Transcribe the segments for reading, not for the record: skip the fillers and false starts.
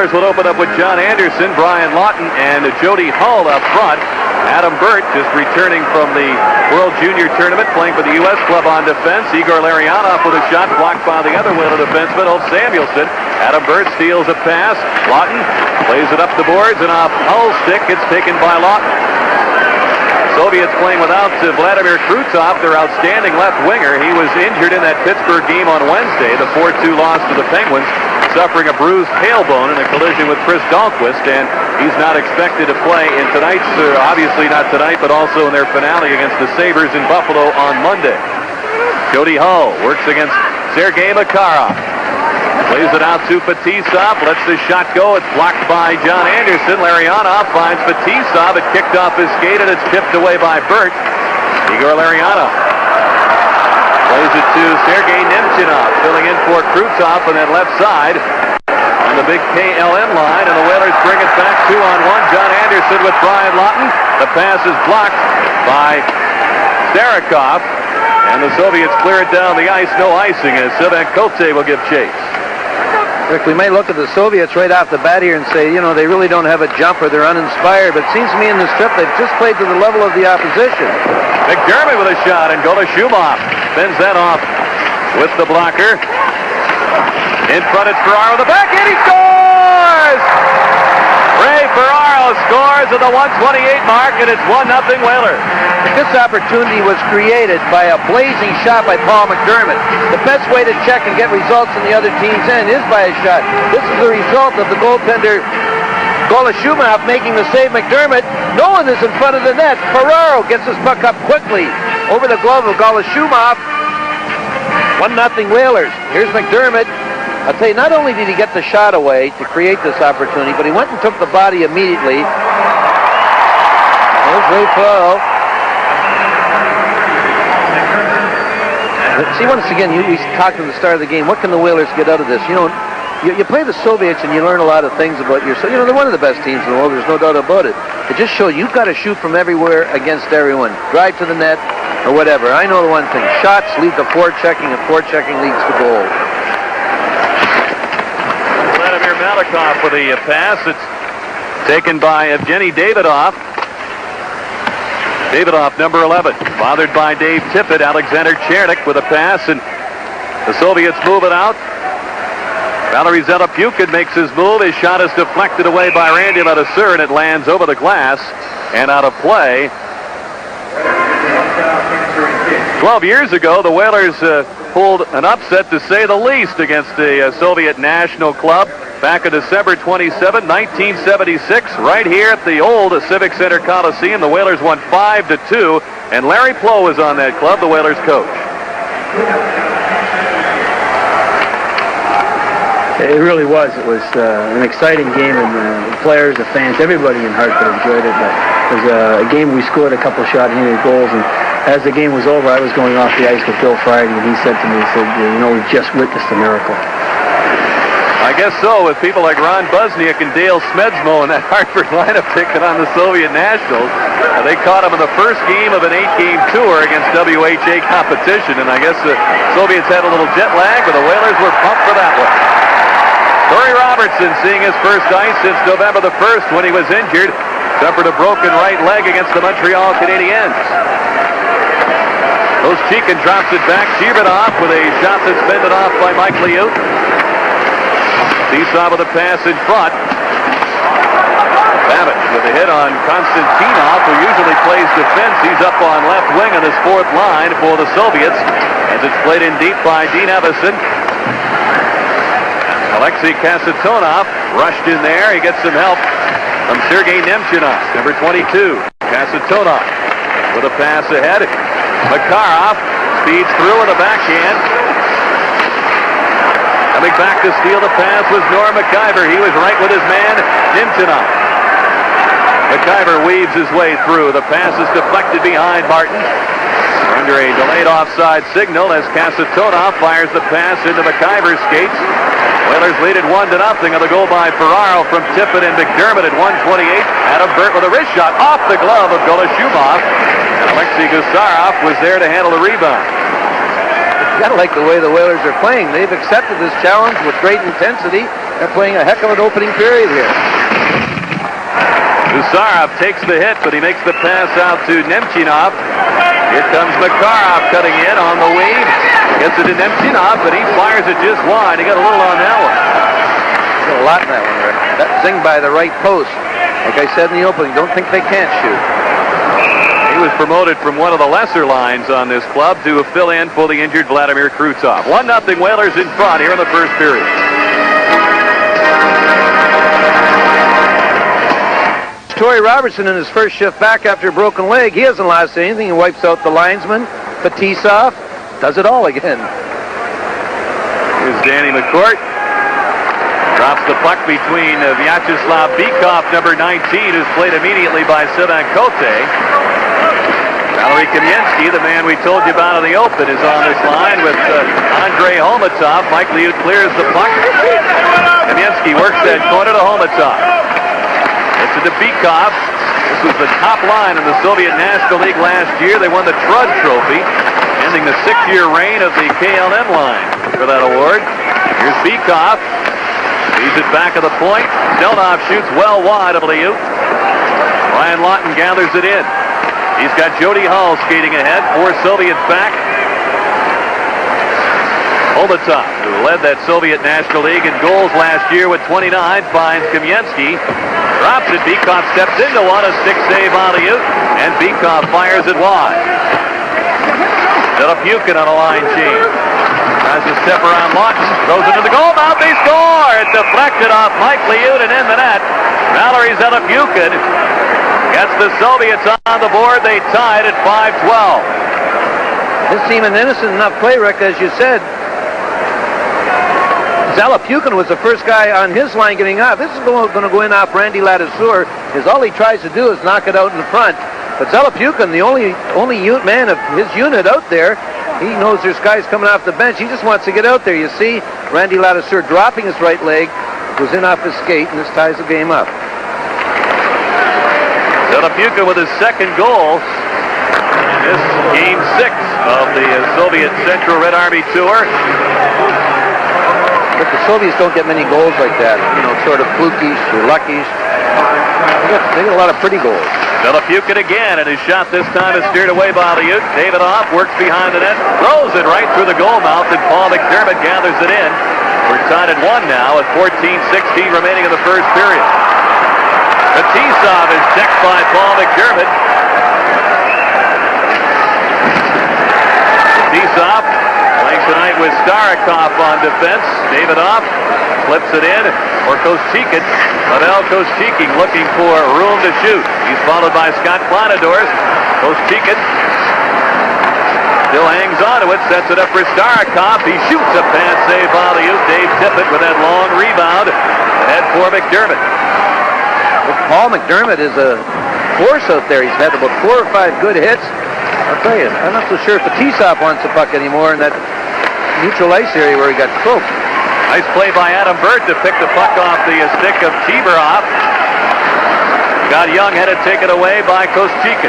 Whalers would open up with John Anderson, Brian Lawton, and Jody Hull up front. Adam Burt, just returning from the World Junior Tournament, playing for the U.S. club on defense. Igor Larionov with a shot blocked by the other Whaler defenseman, Samuelsson. Adam Burt steals a pass. Lawton plays it up the boards, and off Hull's stick, it's taken by Lawton. Soviets playing without Vladimir Krutov, their outstanding left winger. He was injured in that Pittsburgh game on Wednesday, the 4-2 loss to the Penguins, suffering a bruised tailbone in a collision with Chris Dahlquist, and he's not expected to play in tonight's, obviously not tonight, but also in their finale against the Sabres in Buffalo on Monday. Jody Hull works against Sergei Makarov. Plays it out to Fetisov, lets the shot go. It's blocked by John Anderson. Larionov finds Fetisov. It kicked off his skate, and it's tipped away by Burt. Igor Larionov plays it to Sergei Nemchinov, filling in for Krutov on that left side on the big KLM line, and the Whalers bring it back 2-on-1. John Anderson with Brian Lawton. The pass is blocked by Starikov, and the Soviets clear it down the ice. No icing, as CSKA will give chase. Rick, we may look at the Soviets right off the bat here and say, you know, they really don't have a jumper. They're uninspired. But it seems to me in this trip they've just played to the level of the opposition. McDermott with a shot, and Golashumov spins that off with the blocker. In front, it's Ferraro with the back, and he scores! Ray Ferraro scores at the 128 mark, and it's 1-0 Whalers. This opportunity was created by a blazing shot by Paul McDermott. The best way to check and get results in the other team's end is by a shot. This is the result of the goaltender Golashumov making the save. McDermott, no one is in front of the net. Ferraro gets his puck up quickly over the glove of Golashumov. 1-0 Whalers. Here's McDermott. I'll tell you, not only did he get the shot away to create this opportunity, but he went and took the body immediately. There's Ray Ferraro. See, once again, we talked at the start of the game, what can the Whalers get out of this? You know, you play the Soviets and you learn a lot of things about yourself. You know, they're one of the best teams in the world, there's no doubt about it. It just shows you've got to shoot from everywhere against everyone. Drive to the net or whatever. I know the one thing, shots lead to forechecking, and forechecking leads to goal. Vladimir Malakov with the pass. It's taken by Evgeny Davidov. Davidov, number 11, bothered by Dave Tippett. Alexander Chernik with a pass, and the Soviets move it out. Valery Zelepukin makes his move. His shot is deflected away by Randy Ledesur, and it lands over the glass and out of play. 12 years ago, the Whalers pulled an upset, to say the least, against the Soviet national club. Back on December 27, 1976, right here at the old Civic Center Coliseum, the Whalers won 5-2, and Larry Plow was on that club, the Whalers coach. It really was. It was an exciting game, and the players, the fans, everybody in Hartford enjoyed it. But it was a game we scored a couple shot-handed goals, and as the game was over, I was going off the ice with Bill Friday, and he said to me, you know, we've just witnessed a miracle. I guess so, with people like Ron Busniak and Dale Smedzmo in that Hartford lineup taking on the Soviet Nationals. They caught him in the first game of an 8-game tour against WHA competition, and I guess the Soviets had a little jet lag, but the Whalers were pumped for that one. Torrey Robertson seeing his first ice since November the 1st when he was injured. Suffered a broken right leg against the Montreal Canadiens. Oshchikin drops it back. Shibadov with a shot that's fended off by Mike Liut. Seesaw with a pass in front. Babbitt with a hit on Konstantinov, who usually plays defense. He's up on left wing on his fourth line for the Soviets, as it's played in deep by Dean Evison. Alexei Kasatonov rushed in there. He gets some help from Sergei Nemchinov, number 22. Kasatonov with a pass ahead. Makarov speeds through with a backhand. Coming back to steal the pass was Norm Makaiver. He was right with his man, Nemchinov. Makaiver weaves his way through. The pass is deflected behind Martin. Under a delayed offside signal as Kasatonov fires the pass into Makaiver's skates. Whalers lead it 1-0 on the goal by Ferraro from Tippett and McDermott at 1:28. Adam Burt with a wrist shot off the glove of Golashumov. And Alexei Gusarov was there to handle the rebound. You gotta like the way the Whalers are playing. They've accepted this challenge with great intensity, They're playing a heck of an opening period here. Gusarov takes the hit, but he makes the pass out to Nemchinov. Here comes Makarov cutting in on the wing. Gets it to Nemchinov, but he fires it just wide. He got a little on that one. Got a lot in that one, Rick. That zing by the right post. Like I said in the opening, don't think they can't shoot. He was promoted from one of the lesser lines on this club to fill in for the injured Vladimir Krutov. 1-0 Whalers in front here in the first period. Torrey Robertson in his first shift back after a broken leg. He hasn't lost anything. He wipes out the linesman. Fetisov does it all again. Here's Danny McCourt. Drops the puck between Vyacheslav Bykov, number 19, who's played immediately by C.K.A. Valery Kamensky, the man we told you about in the open, is on this line with Andrei Homutov. Mike Liut clears the puck. Kamensky works that corner to Homutov. It's to Bykov. This was the top line in the Soviet National League last year. They won the Trud Trophy, ending the 6-year reign of the KLM line for that award. Here's Bykov. Leaves it back of the point. Stelnov shoots well wide of Liut. Ryan Lawton gathers it in. He's got Jody Hall skating ahead. 4 Soviets back. Homutov, who led that Soviet National League in goals last year with 29, finds Kamensky. Drops it. Bykov steps into one. A stick save on Liut. And Bykov fires it wide. Zelepukin on a line change. Tries to step around Lawton. Throws it to the goal mouth. They score! It deflected off Mike Liut and in the net. Valery Zelepukin gets the Soviets on the board. They tied at 5-12. This seemed an innocent enough play, Rick, as you said. Zelepukin was the first guy on his line getting off. This is going to go in off Randy Ladouceur, because all he tries to do is knock it out in front. But Zelepukin, the only man of his unit out there, he knows there's guys coming off the bench. He just wants to get out there. You see Randy Ladouceur dropping his right leg, goes in off his skate, and this ties the game up. Zelepukin with his second goal. This game 6 of the Soviet Central Red Army Tour. But the Soviets don't get many goals like that, you know, sort of flukies or luckies. They get a lot of pretty goals. Zelepukin again, and his shot this time is steered away by Liut. Davidoff works behind the net, throws it right through the goal mouth, and Paul McDermott gathers it in. We're tied at 1 now with 14-16 remaining in the first period. Fetisov is checked by Paul McDermott. Fetisov playing tonight with Starikov on defense. Davidoff flips it in for Koschekin. Pavel Koschekin looking for room to shoot. He's followed by Scott Planadors. Koschekin still hangs on to it, sets it up for Starikov. He shoots a pass save by Liut. Dave Tippett with that long rebound. Ahead for McDermott. Well, Paul McDermott is a force out there. He's had about 4 or 5 good hits. I'll tell you, I'm not so sure if Fetisov wants the puck anymore in that neutral ice area where he got croaked. Nice play by Adam Burt to pick the puck off the stick of Cheeverov. Got Young, had it taken away by Koschekin.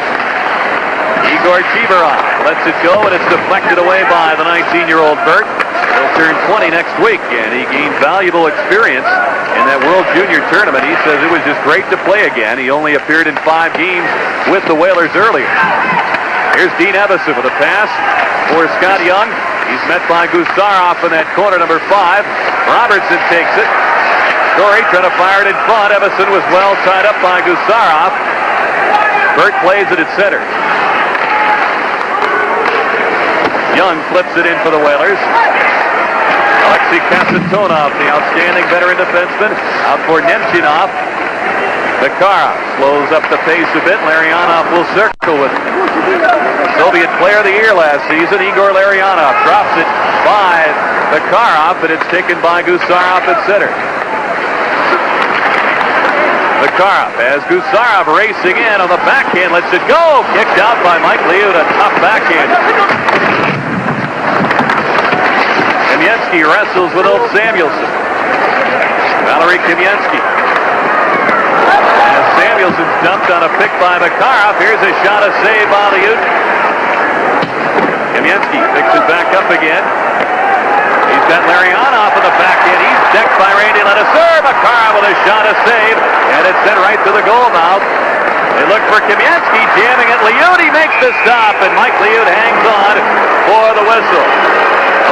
Igor Cheeverov lets it go, and it's deflected away by the 19-year-old Burt. He'll turn 20 next week, and he gained valuable experience in that World Junior Tournament. He says it was just great to play again. He only appeared in 5 games with the Whalers earlier. Here's Dean Evison with a pass for Scott Young. He's met by Gusarov in that corner, number 5. Robertson takes it. Story trying to fire it in front. Evison was well tied up by Gusarov. Burt plays it at center. Young flips it in for the Whalers. Alexei Kasatonov, the outstanding veteran defenseman, out for Nemchinov. Makarov slows up the pace a bit. Larionov will circle with him. Soviet Player of the Year last season, Igor Larionov drops it by Makarov, but it's taken by Gusarov at center. Makarov has Gusarov racing in on the backhand, lets it go. Kicked out by Mike Liut, a tough backhand. Kamensky wrestles with old Samuelsson. Valery Kamensky. As Samuelsson's dumped on a pick by Makarov. Here's a shot, a save by Liut. Kamensky picks it back up again. He's He's got Larionov on the back end. He's decked by Randy Ledesser. Makar with a shot, a save, and it's sent right to the goal mouth. They look for Kamensky, jamming it. Liute makes the stop, and Mike Liute hangs on for the whistle.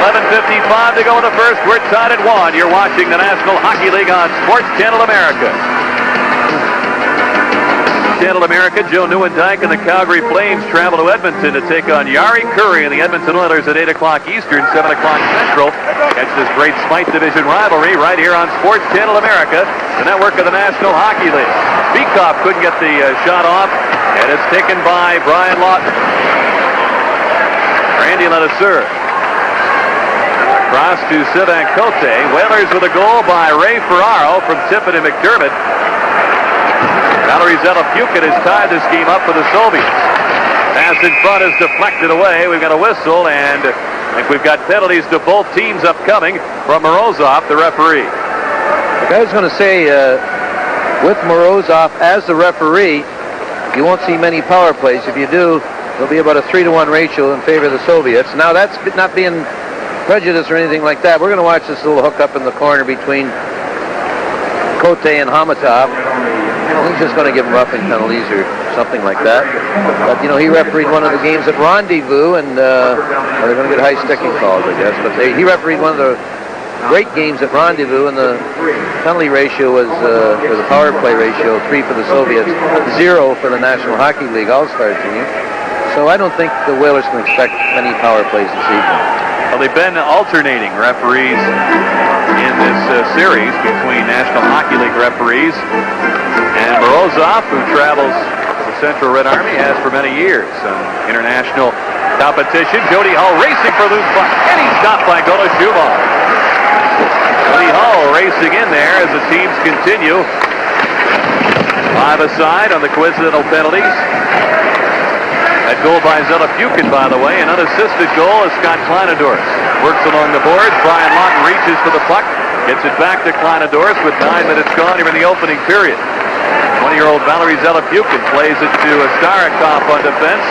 11:55 to go in the first. We're tied at 1. You're watching the National Hockey League on Sports Channel America. Channel America, Joe Nieuwendyk and the Calgary Flames travel to Edmonton to take on Yari Curry and the Edmonton Oilers at 8 o'clock Eastern, 7 o'clock Central. Catch this great Smythe Division rivalry right here on Sports Channel America, the network of the National Hockey League. Beekhoff couldn't get the shot off, and it's taken by Brian Lawton. Randy Ledesser. Across to C.Kovach. Whalers with a goal by Ray Ferraro from Tippett and McDermott. Valery Zelepukin has tied this game up for the Soviets. Pass in front is deflected away. We've got a whistle, and I think we've got penalties to both teams upcoming from Morozov, the referee. I was going to say, with Morozov as the referee, you won't see many power plays. If you do, there'll be about a 3-to-1 ratio in favor of the Soviets. Now, that's not being prejudice or anything like that. We're going to watch this little hookup in the corner between CSKA and Homutov. He's just going to give him roughing penalties or something like that. But, you know, he refereed one of the games at Rendezvous, and they're going to get high sticking calls, I guess. But he refereed one of the great games at Rendezvous, and the penalty ratio was, or the power play ratio, 3 for the Soviets, 0 for the National Hockey League All-Star team. So I don't think the Whalers can expect many power plays this evening. Well, they've been alternating referees in this series between National Hockey League referees, and Morozov, who travels to the Central Red Army, has for many years some international competition. Jody Hull racing for loose puck, and he's stopped by Golashubov. Jody Hull racing in there as the teams continue. 5 aside on the coincidental penalties. That goal by Zelepukin, by the way, an unassisted goal is Scott Kleinendorf. Works along the boards. Brian Lawton reaches for the puck, gets it back to Kleinendorf with 9 minutes gone here in the opening period. 20-year-old Valery Zelepukin plays it to Starikov on defense.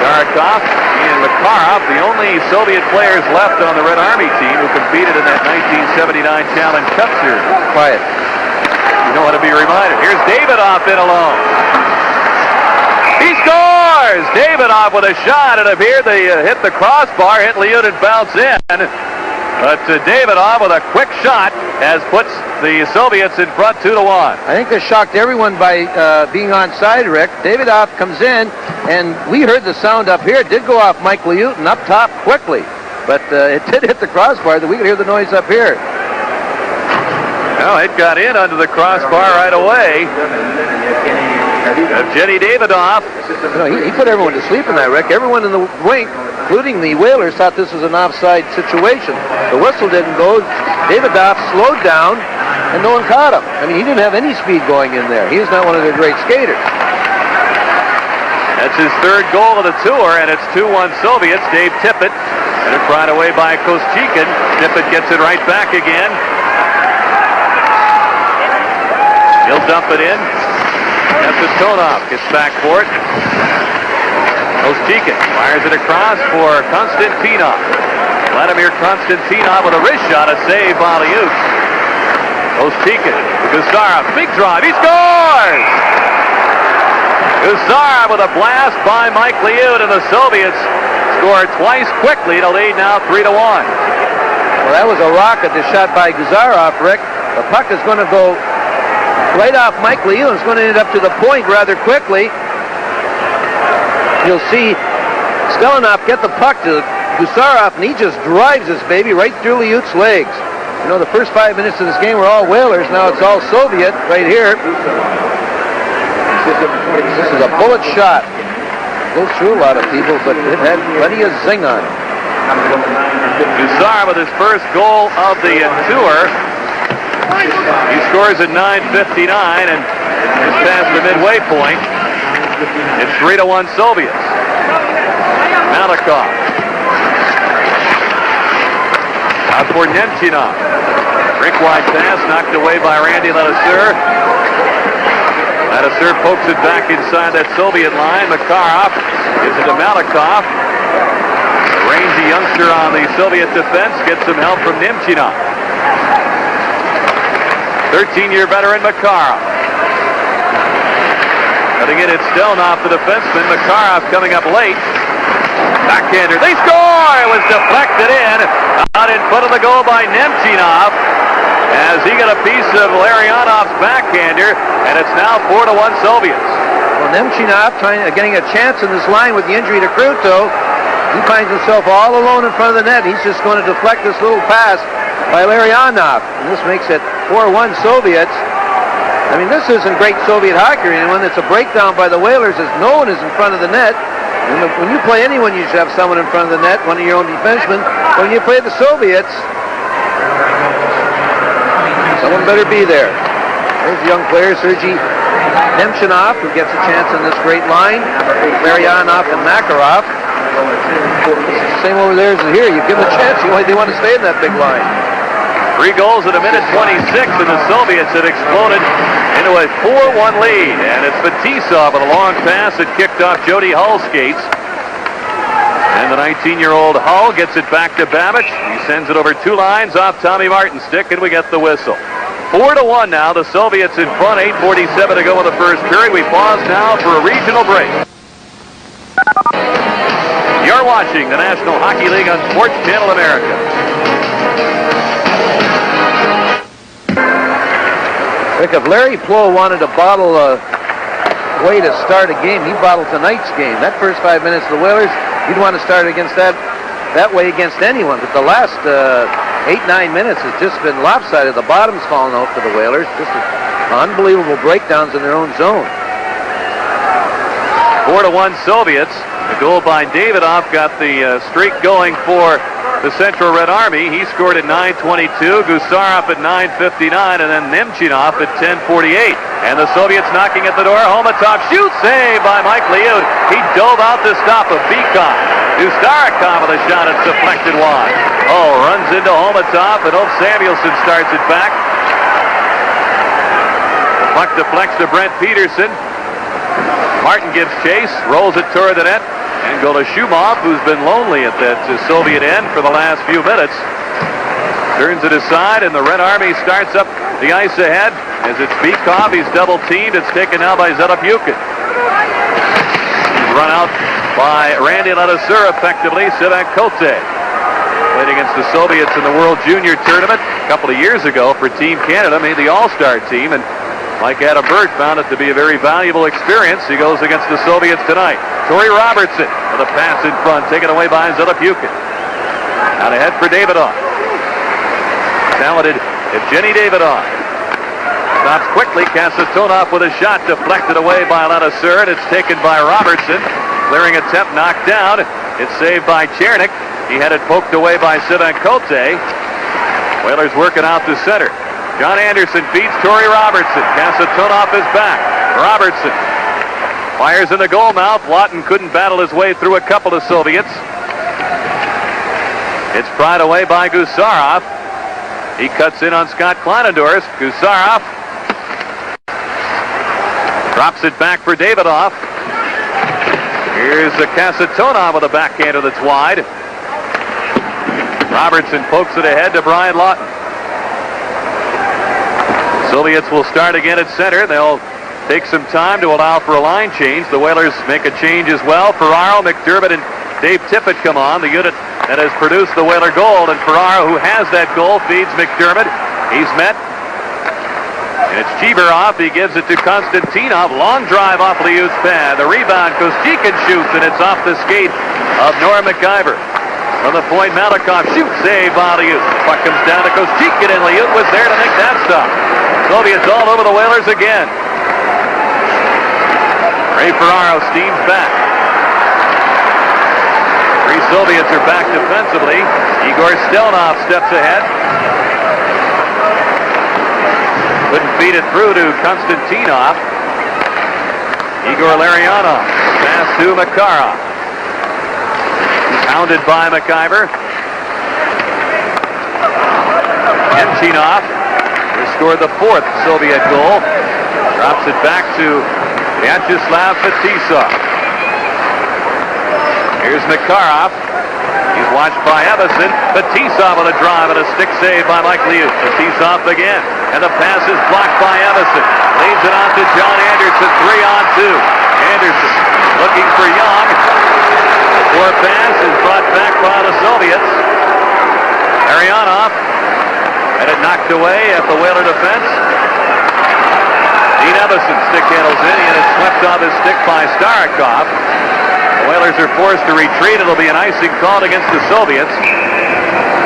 Starikov and Makarov, the only Soviet players left on the Red Army team who competed in that 1979 Challenge Cup series. Quiet. You don't want to be reminded. Here's Davidoff in alone. He scores! Davidoff with a shot. It appeared they hit the crossbar, hit Liute and bounce in. But Davidoff with a quick shot has puts the Soviets in front 2-1. I think this shocked everyone by being onside, Rick. Davidoff comes in, and we heard the sound up here. It did go off Mike Liute and up top quickly. But it did hit the crossbar. That we could hear the noise up here. Well, it got in under the crossbar right away. Jenny Davidoff. You know, he put everyone to sleep in that, Rick. Everyone in the rink, including the Whalers, thought this was an offside situation. The whistle didn't go. Davidoff slowed down, and no one caught him. I mean, he didn't have any speed going in there. He is not one of their great skaters. That's his 3rd goal of the tour, and it's 2-1 Soviets. Dave Tippett, and it's right away by Koschekin. Tippett gets it right back again. He'll dump it in. Tonov gets back for it. Koschekin fires it across for Konstantinov. Vladimir Konstantinov with a wrist shot, a save by Liute. Koschekin to Gusarov, big drive, he scores! Gusarov with a blast by Mike Liute, and the Soviets scored twice quickly to lead now 3-1. Well, that was a rocket, the shot by Gusarov, Rick. The puck is going to go right off Mike Liute. It's going to end up to the point rather quickly. You'll see Stelanov get the puck to Gusarov, and he just drives this baby right through Liute's legs. You know, the first 5 minutes of this game were all Whalers. Now it's all Soviet right here. This is a bullet shot. Goes through a lot of people, but it had plenty of zing on it. Gusarov with his first goal of the tour. He scores at 9:59 and just past the midway point. It's 3-1 Soviets. Malakov. Out for Nemchinov. Rink-wide pass knocked away by Randy Ledesser. Ledesser pokes it back inside that Soviet line. Makarov gives it to Malakov. The rangy youngster pressure on the Soviet defense. Gets some help from Nemchinov. 13-year veteran Makarov. Cutting it, it's Stelnoff, the defenseman. Makarov coming up late. Backhander, they score! It was deflected in. Out in front of the goal by Nemchinov as he got a piece of Larionov's backhander, and it's now 4-1 Soviets. Well, Nemchinov getting a chance in this line with the injury to Kruto. He finds himself all alone in front of the net. He's just going to deflect this little pass by Larionov, and this makes it 4-1 Soviets. I mean, this isn't great Soviet hockey. And when it's a breakdown by the Whalers, as no one is in front of the net. When you play anyone, you should have someone in front of the net, one of your own defensemen. When you play the Soviets, someone better be there. There's a young player, Sergei Nemchinov, who gets a chance in this great line. Larionov and Makarov. Same over there as here. You give them a chance, they want to stay in that big line. 3 goals in a minute 26, and the Soviets had exploded into a 4-1 lead. And it's Fetisov with a long pass that kicked off J.Hull's skates. And the 19-year-old Hull gets it back to Д.Бэбич. He sends it over 2 lines off Tommy Martin's stick, and we get the whistle. 4-1 now. The Soviets in front. 8:47 to go in the first period. We pause now for a regional break. You're watching the National Hockey League on Sports Channel America. Rick, if Larry Plow wanted to bottle a way to start a game, he'd bottle tonight's game. That first 5 minutes of the Whalers, he'd want to start against that way against anyone. But the last 8-9 minutes has just been lopsided. The bottom's fallen out for the Whalers. Just unbelievable breakdowns in their own zone. 4-1 Soviets. The goal by Davidoff got the streak going for the Central Red Army. He scored at 9:22, Gusarov at 9:59, and then Nemchinov at 10:48. And the Soviets knocking at the door. Homutov shoots, saved by Mike Liut. He dove out to stop a Beacon. Starikov with a shot, it's deflected wide. Runs into Homutov, and Samuelsson starts it back. The puck deflects to Brent Peterson. Martin gives chase, rolls it toward the net. And Golashumov, who's been lonely at that Soviet end for the last few minutes, turns it aside, and the Red Army starts up the ice ahead. As it's Bikov, he's double-teamed. It's taken now by Zetapukin. Run out by Randy Ladouceur, effectively. C.Котэ played against the Soviets in the World Junior Tournament a couple of years ago for Team Canada, made the All-Star team, and like Adam Burt, found it to be a very valuable experience. He goes against the Soviets tonight. Torrey Robertson with a pass in front, taken away by Zetapukin. Out ahead for Davidoff. Talented Evgeny Davidoff. Stops quickly. Kasatonov with a shot deflected away by Ladouceur, and it's taken by Robertson. Clearing attempt knocked down. It's saved by Chernik. He had it poked away by C.Котэ. Whalers working out the center. John Anderson feeds Torrey Robertson. Kasatonov is back. Robertson fires in the goal mouth. Lawton couldn't battle his way through a couple of Soviets. It's pried away by Gusarov. He cuts in on Scott Kleinendorf. Gusarov drops it back for Davidoff. Here's the Kasatonov with a backhander that's wide. Robertson pokes it ahead to Brian Lawton. Soviets will start again at center. They'll take some time to allow for a line change. The Whalers make a change as well. Ferraro, McDermott, and Dave Tippett come on, the unit that has produced the Whaler goal. And Ferraro, who has that goal, feeds McDermott. He's met. And it's Chibarov. He gives it to Konstantinov. Long drive off Liut's pad. The rebound, Kostikin shoots, and it's off the skate of Norm Macaiver. From the point, Malakov shoots, save by Liut. Puck comes down to Kostikin, and Liut was there to make that stop. Soviets all over the Whalers again. Ray Ferraro steams back. 3 Soviets are back defensively. Igor Stelnov steps ahead. Couldn't feed it through to Konstantinov. Igor Larionov. Pass to Makarov. Pounded by Makaiver. Nemchinov scored the 4th Soviet goal. Drops it back to Vyacheslav Fetisov. Here's Makarov. He's watched by Evison. Fetisov with a drive and a stick save by Mike Liu. Fetisov again. And the pass is blocked by Evison. Leads it on to John Anderson. 3-on-2. Anderson looking for Young. The four-pass is brought back by the Soviets. Arianov had it knocked away at the Whaler defense. Dean Evison stick handles in. He had it swept off his stick by Starikov. The Whalers are forced to retreat. It'll be an icing called against the Soviets.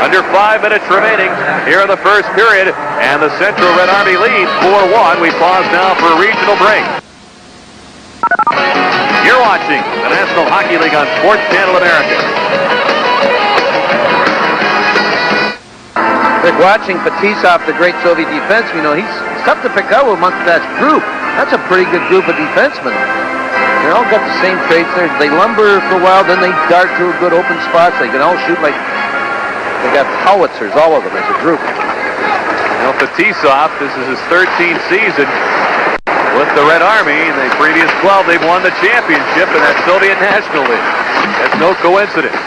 Under 5 minutes remaining here in the first period, and the Central Red Army leads 4-1. We pause now for a regional break. You're watching the National Hockey League on Sports Channel America. They're watching Fetisov, the great Soviet defenseman. You know, he's tough to pick out amongst that group. That's a pretty good group of defensemen. They all got the same traits there. They lumber for a while, then they dart to a good open spots. They can all shoot like... They got howitzers, all of them, as a group. You know, Fetisov, this is his 13th season with the Red Army. In the previous 12, they've won the championship in that Soviet National League. That's no coincidence.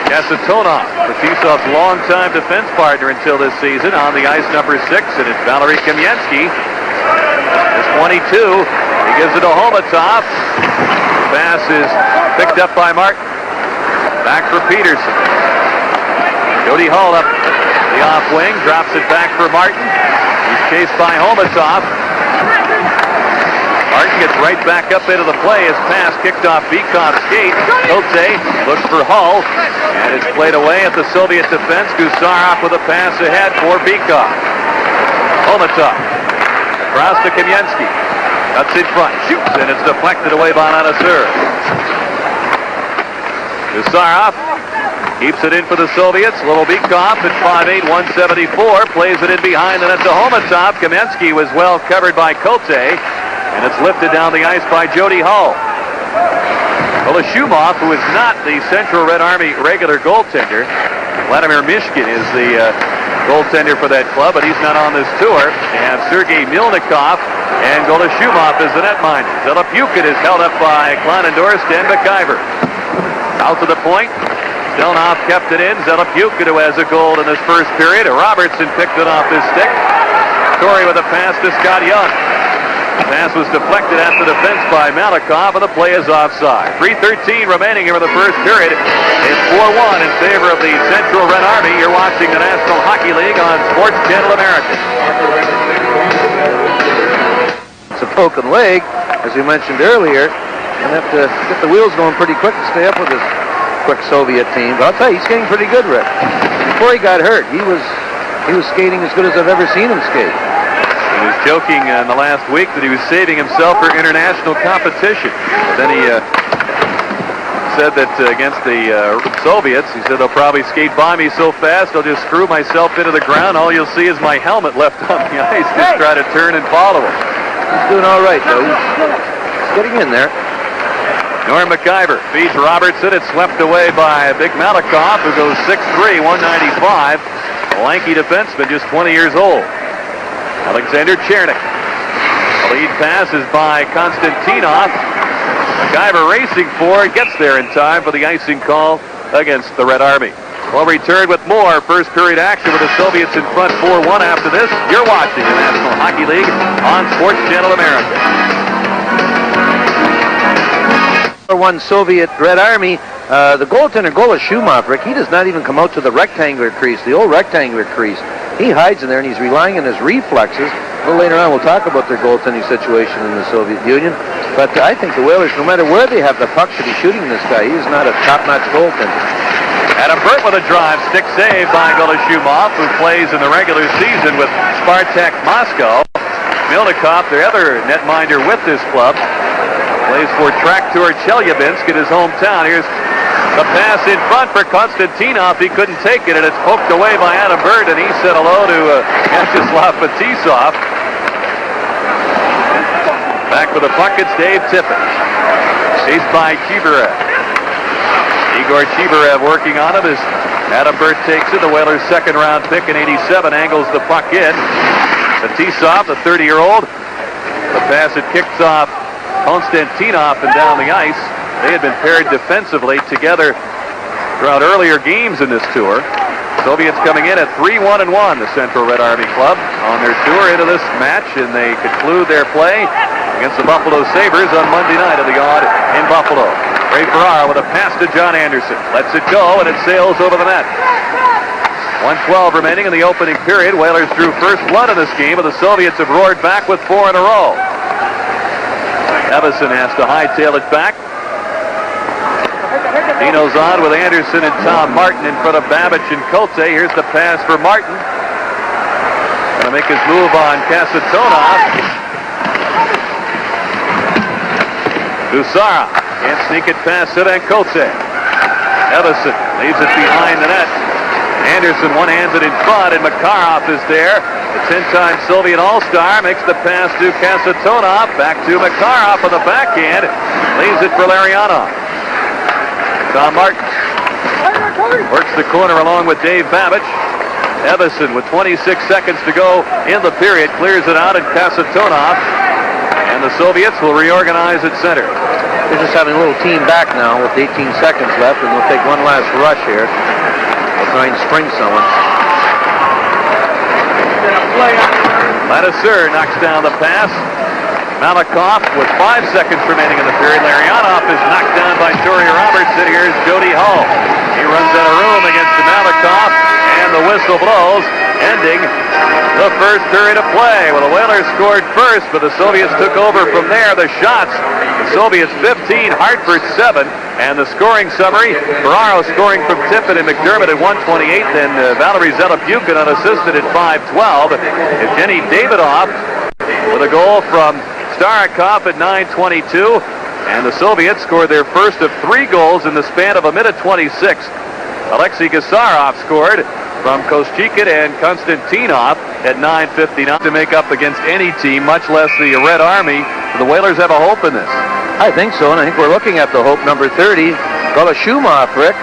Kasatonov, Fetisov's longtime defense partner until this season, on the ice number 6, and it's Valery Kamensky. It's 22. He gives it to Homutov. The pass is picked up by Martin. Back for Peterson. J.Hull up the off wing, drops it back for Martin. He's chased by Homutov. Martin gets right back up into the play. His pass kicked off Beekov's skate. CSKA looks for Hull, and it's played away at the Soviet defense. Gusarov with a pass ahead for Beekov. Homutov across to Kamensky. Cuts in front, shoots, and it's deflected away by Nanasur. Gusarov keeps it in for the Soviets. Little Beekov at 5'8", 174. Plays it in behind the net to Homutov. Kamensky was well covered by CSKA. And it's lifted down the ice by J.Hull. Shumov, who is not the Central Red Army regular goaltender. Vladimir Mishkin is the goaltender for that club, but he's not on this tour. And Sergei Milnikov and Shumov is the netminder. Zelopukhin is held up by Kleinendorst and Makaiver. Out to the point. Stelnov kept it in. Zelopukhin, who has a goal in this first period. Robertson picked it off his stick. Torrey with a pass to Scott Young. The pass was deflected after defense by Malakov, and the play is offside. 3:13 remaining here in the first period. It's 4-1 in favor of the Central Red Army. You're watching the National Hockey League on Sports Channel America. It's a broken leg, as we mentioned earlier. Going to have to get the wheels going pretty quick to stay up with this quick Soviet team. But I'll tell you, he's skating pretty good, Rick. Before he got hurt, he was skating as good as I've ever seen him skate. He was joking in the last week that he was saving himself for international competition. Then he said that against the Soviets, he said they'll probably skate by me so fast I'll just screw myself into the ground. All you'll see is my helmet left on the ice. Just try to turn and follow him. He's doing all right, though. He's getting in there. Norm Makaiver feeds Robertson. It's swept away by Big Malakov, who goes 6'3", 195. A lanky defenseman, just 20 years old. Alexander Chernik. The lead pass is by Konstantinov. Makaiver racing for it, gets there in time for the icing call against the Red Army. We'll return with more first period action with the Soviets in front 4-1 after this. You're watching the National Hockey League on Sports Channel America. 4-1 Soviet Red Army. The goaltender, Shumov, Rick, he does not even come out to the rectangular crease, the old rectangular crease. He hides in there, and he's relying on his reflexes. A little later on, we'll talk about their goaltending situation in the Soviet Union. But I think the Whalers, no matter where they have the puck, should be shooting this guy. He is not a top-notch goaltender. Adam Burt with a drive, stick save by Shumov, who plays in the regular season with Spartak Moscow. Milnikov, their other netminder with this club, plays for Traktor Chelyabinsk in his hometown. Here's the pass in front for Konstantinov. He couldn't take it, and it's poked away by Adam Bird, and he said hello to Vyacheslav Fetisov. Back with the puck, it's Dave Tippett. Chased by Chibarev. Igor Chibarev working on him as Adam Bird takes it. The Whalers' second-round pick in 87 angles the puck in. Fetisov, the 30-year-old. The pass, it kicks off Konstantinov and down the ice. They had been paired defensively together throughout earlier games in this tour. Soviets coming in at 3-1-1, the Central Red Army Club, on their tour into this match, and they conclude their play against the Buffalo Sabres on Monday night of the Odd in Buffalo. Ray Ferrara with a pass to John Anderson. Lets it go, and it sails over the net. 1:12 remaining in the opening period. Whalers drew first blood in this game, but the Soviets have roared back with 4 in a row. Evison has to hightail it back. Dino's on with Anderson and Tom Martin in front of Д.Бэбич and CSKA. Here's the pass for Martin. Going to make his move on Kasatonov. Dusara can't sneak it past CSKA. Evison leaves it behind the net. Anderson one-hands it in front, and Makhachev is there. The 10-time Soviet All-Star makes the pass to Kasatonov. Back to Makhachev on the backhand. Leaves it for Larionov. Tom Martin works the corner along with Д.Бэбич. Evison with 26 seconds to go in the period clears it out, and Kasatonov, and the Soviets will reorganize at center. They're just having a little team back now with 18 seconds left, and they'll take one last rush here. They'll try and spring someone. Ladiseur knocks down the pass. Malakov with 5 seconds remaining in the period. Larionov is knocked down by Torrey Robertson. Here's J.Hull. He runs out of room against Malakov, and the whistle blows, ending the first period of play. Well, the Whalers scored first, but the Soviets took over from there. The shots, the Soviets 15, Hartford 7, and the scoring summary, Ferraro scoring from Tippett and McDermott at 1:28, then Valery Zelepukin unassisted at 5:12. Evgeny Davidov with a goal from Starikov at 9:22, and the Soviets scored their first of 3 goals in the span of a minute 26. Alexei Gasarov scored from Koschekin and Konstantinov at 9:59 to make up against any team, much less the Red Army. The Whalers have a hope in this. I think so, and I think we're looking at the hope, number 30, Golashumov, Rick.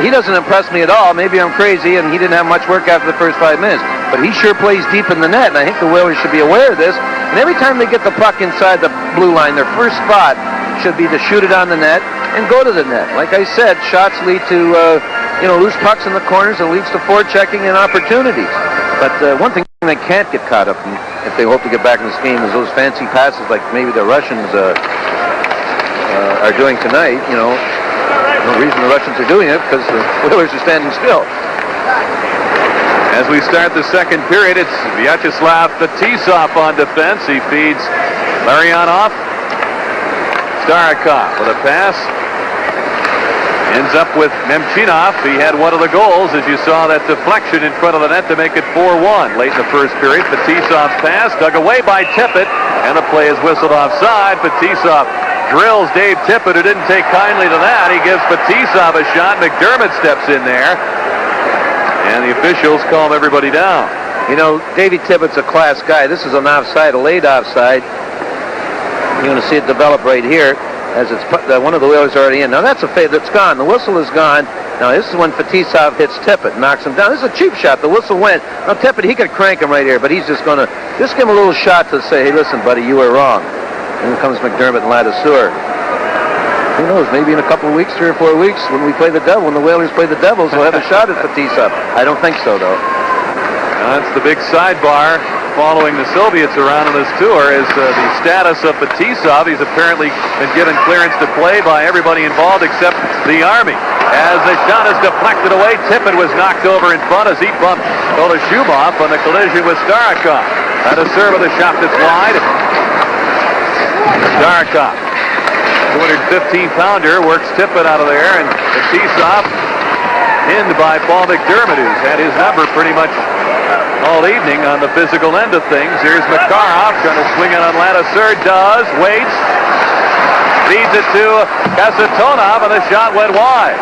He doesn't impress me at all. Maybe I'm crazy, and he didn't have much work after the first 5 minutes. But he sure plays deep in the net, and I think the Whalers should be aware of this. And every time they get the puck inside the blue line, their first spot should be to shoot it on the net and go to the net. Like I said, shots lead to loose pucks in the corners, and leads to forechecking and opportunities. But one thing they can't get caught up in, if they hope to get back in this game, is those fancy passes like maybe the Russians are doing tonight. No reason the Russians are doing it, because the Whalers are standing still. As we start the second period, it's Vyacheslav Fetisov on defense. He feeds Larionov. Starikov with a pass. Ends up with Nemchinov. He had one of the goals, as you saw that deflection in front of the net to make it 4-1 late in the first period. Fetisov's pass dug away by Tippett, and the play is whistled offside. Fetisov drills Dave Tippett, who didn't take kindly to that. He gives Fetisov a shot. McDermott steps in there, and the officials calm everybody down. Davey Tippett's a class guy. This is an offside, a late offside. You're going to see it develop right here, as it's one of the Whalers already in. Now that's a fade that's gone. The whistle is gone. Now this is when Fetisov hits Tippett, knocks him down. This is a cheap shot. The whistle went. Now Tippett, he could crank him right here, but he's just going to give him a little shot to say, hey, listen, buddy, you were wrong. And then comes McDermott and Ladiseur. Who knows, maybe in a couple of weeks, 3 or 4 weeks, when we play the Devil, when the Whalers play the Devils, we'll have a shot at Fetisov. I don't think so, though. That's the big sidebar following the Soviets around on this tour, is the status of Fetisov. He's apparently been given clearance to play by everybody involved except the Army. As the shot is deflected away, Tippett was knocked over in front as he bumped Golashumov on the collision with Starikov. Ladiseur with a shot that's wide. Starikov, 215-pounder, works Tippett out of there, and Fetisov pinned by Paul McDermott, who's had his number pretty much all evening on the physical end of things. Here's Makhachev trying to swing it on Ladiseur. Does, waits, feeds it to Kasatonov, and the shot went wide.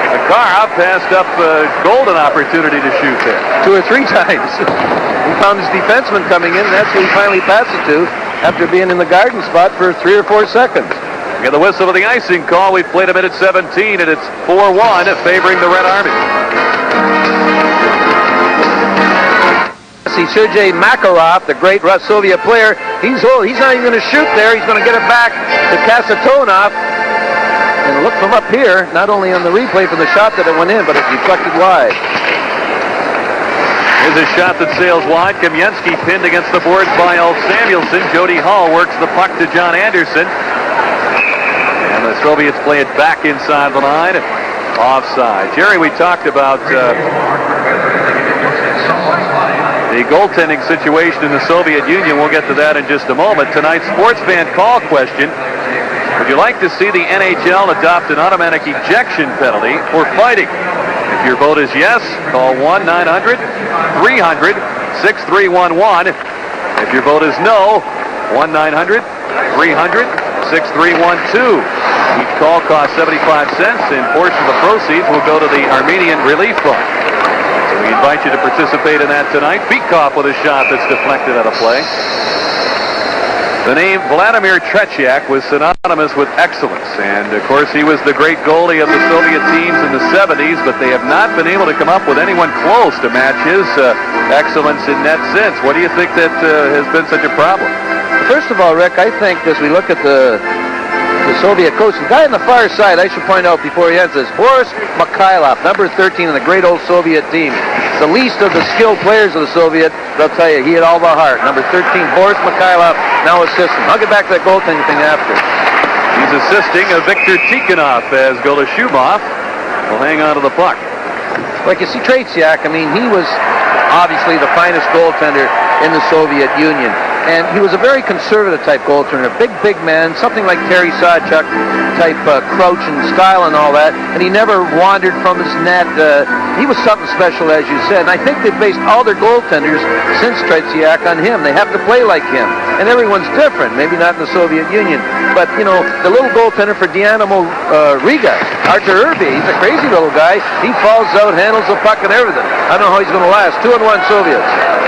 Makhachev passed up a golden opportunity to shoot there. 2 or 3 times. He found his defenseman coming in, and that's who he finally passed it to after being in the garden spot for 3 or 4 seconds. We get the whistle of the icing call. We've played a minute 17, and it's 4-1 favoring the Red Army. See Sergei Makarov, the great Soviet player. He's old. He's not even going to shoot there. He's going to get it back to Kasatonov. And look from up here, not only on the replay for the shot that it went in, but it deflected wide. Here's a shot that sails wide. Kamensky pinned against the boards by U.Samuэльsson. J.Hall works the puck to J. Anderson. And the Soviets play it back inside the line. Offside. Jerry, we talked about the goaltending situation in the Soviet Union. We'll get to that in just a moment. Tonight's sports fan call question. Would you like to see the NHL adopt an automatic ejection penalty for fighting? If your vote is yes, call 1-900-300-6311. If your vote is no, 1-900-300-6312. Each call costs 75 cents, and portion of the proceeds will go to the Armenian Relief Fund. So we invite you to participate in that tonight. Beakoff with a shot that's deflected out of play. The name Vladimir Tretiak was synonymous with excellence, and of course he was the great goalie of the Soviet teams in the 70s, but they have not been able to come up with anyone close to match his excellence in net since. What do you think that has been such a problem? First of all, Rick, I think as we look at the Soviet coach, the guy on the far side, I should point out before he ends this, Boris Mikhailov, number 13 in the great old Soviet team. The least of the skilled players of the Soviet, but I'll tell you, he had all the heart. Number 13, Boris Mikhailov, now assisting. I'll get back to that goaltending thing after. He's assisting Viktor Tikhonov as Golashubov will hang on to the puck. Like you see, Tretiak, I mean, he was obviously the finest goaltender in the Soviet Union. And he was a very conservative type goaltender, big man, something like Terry Sawchuk type crouch and style and all that. And he never wandered from his net. He was something special, as you said. And I think they based all their goaltenders since Tretiak on him. They have to play like him. And everyone's different. Maybe not in the Soviet Union. But, you know, the little goaltender for Dynamo Riga, Artur Irby, he's a crazy little guy. He falls out, handles the puck and everything. I don't know how he's going to last. 2-1 Soviets.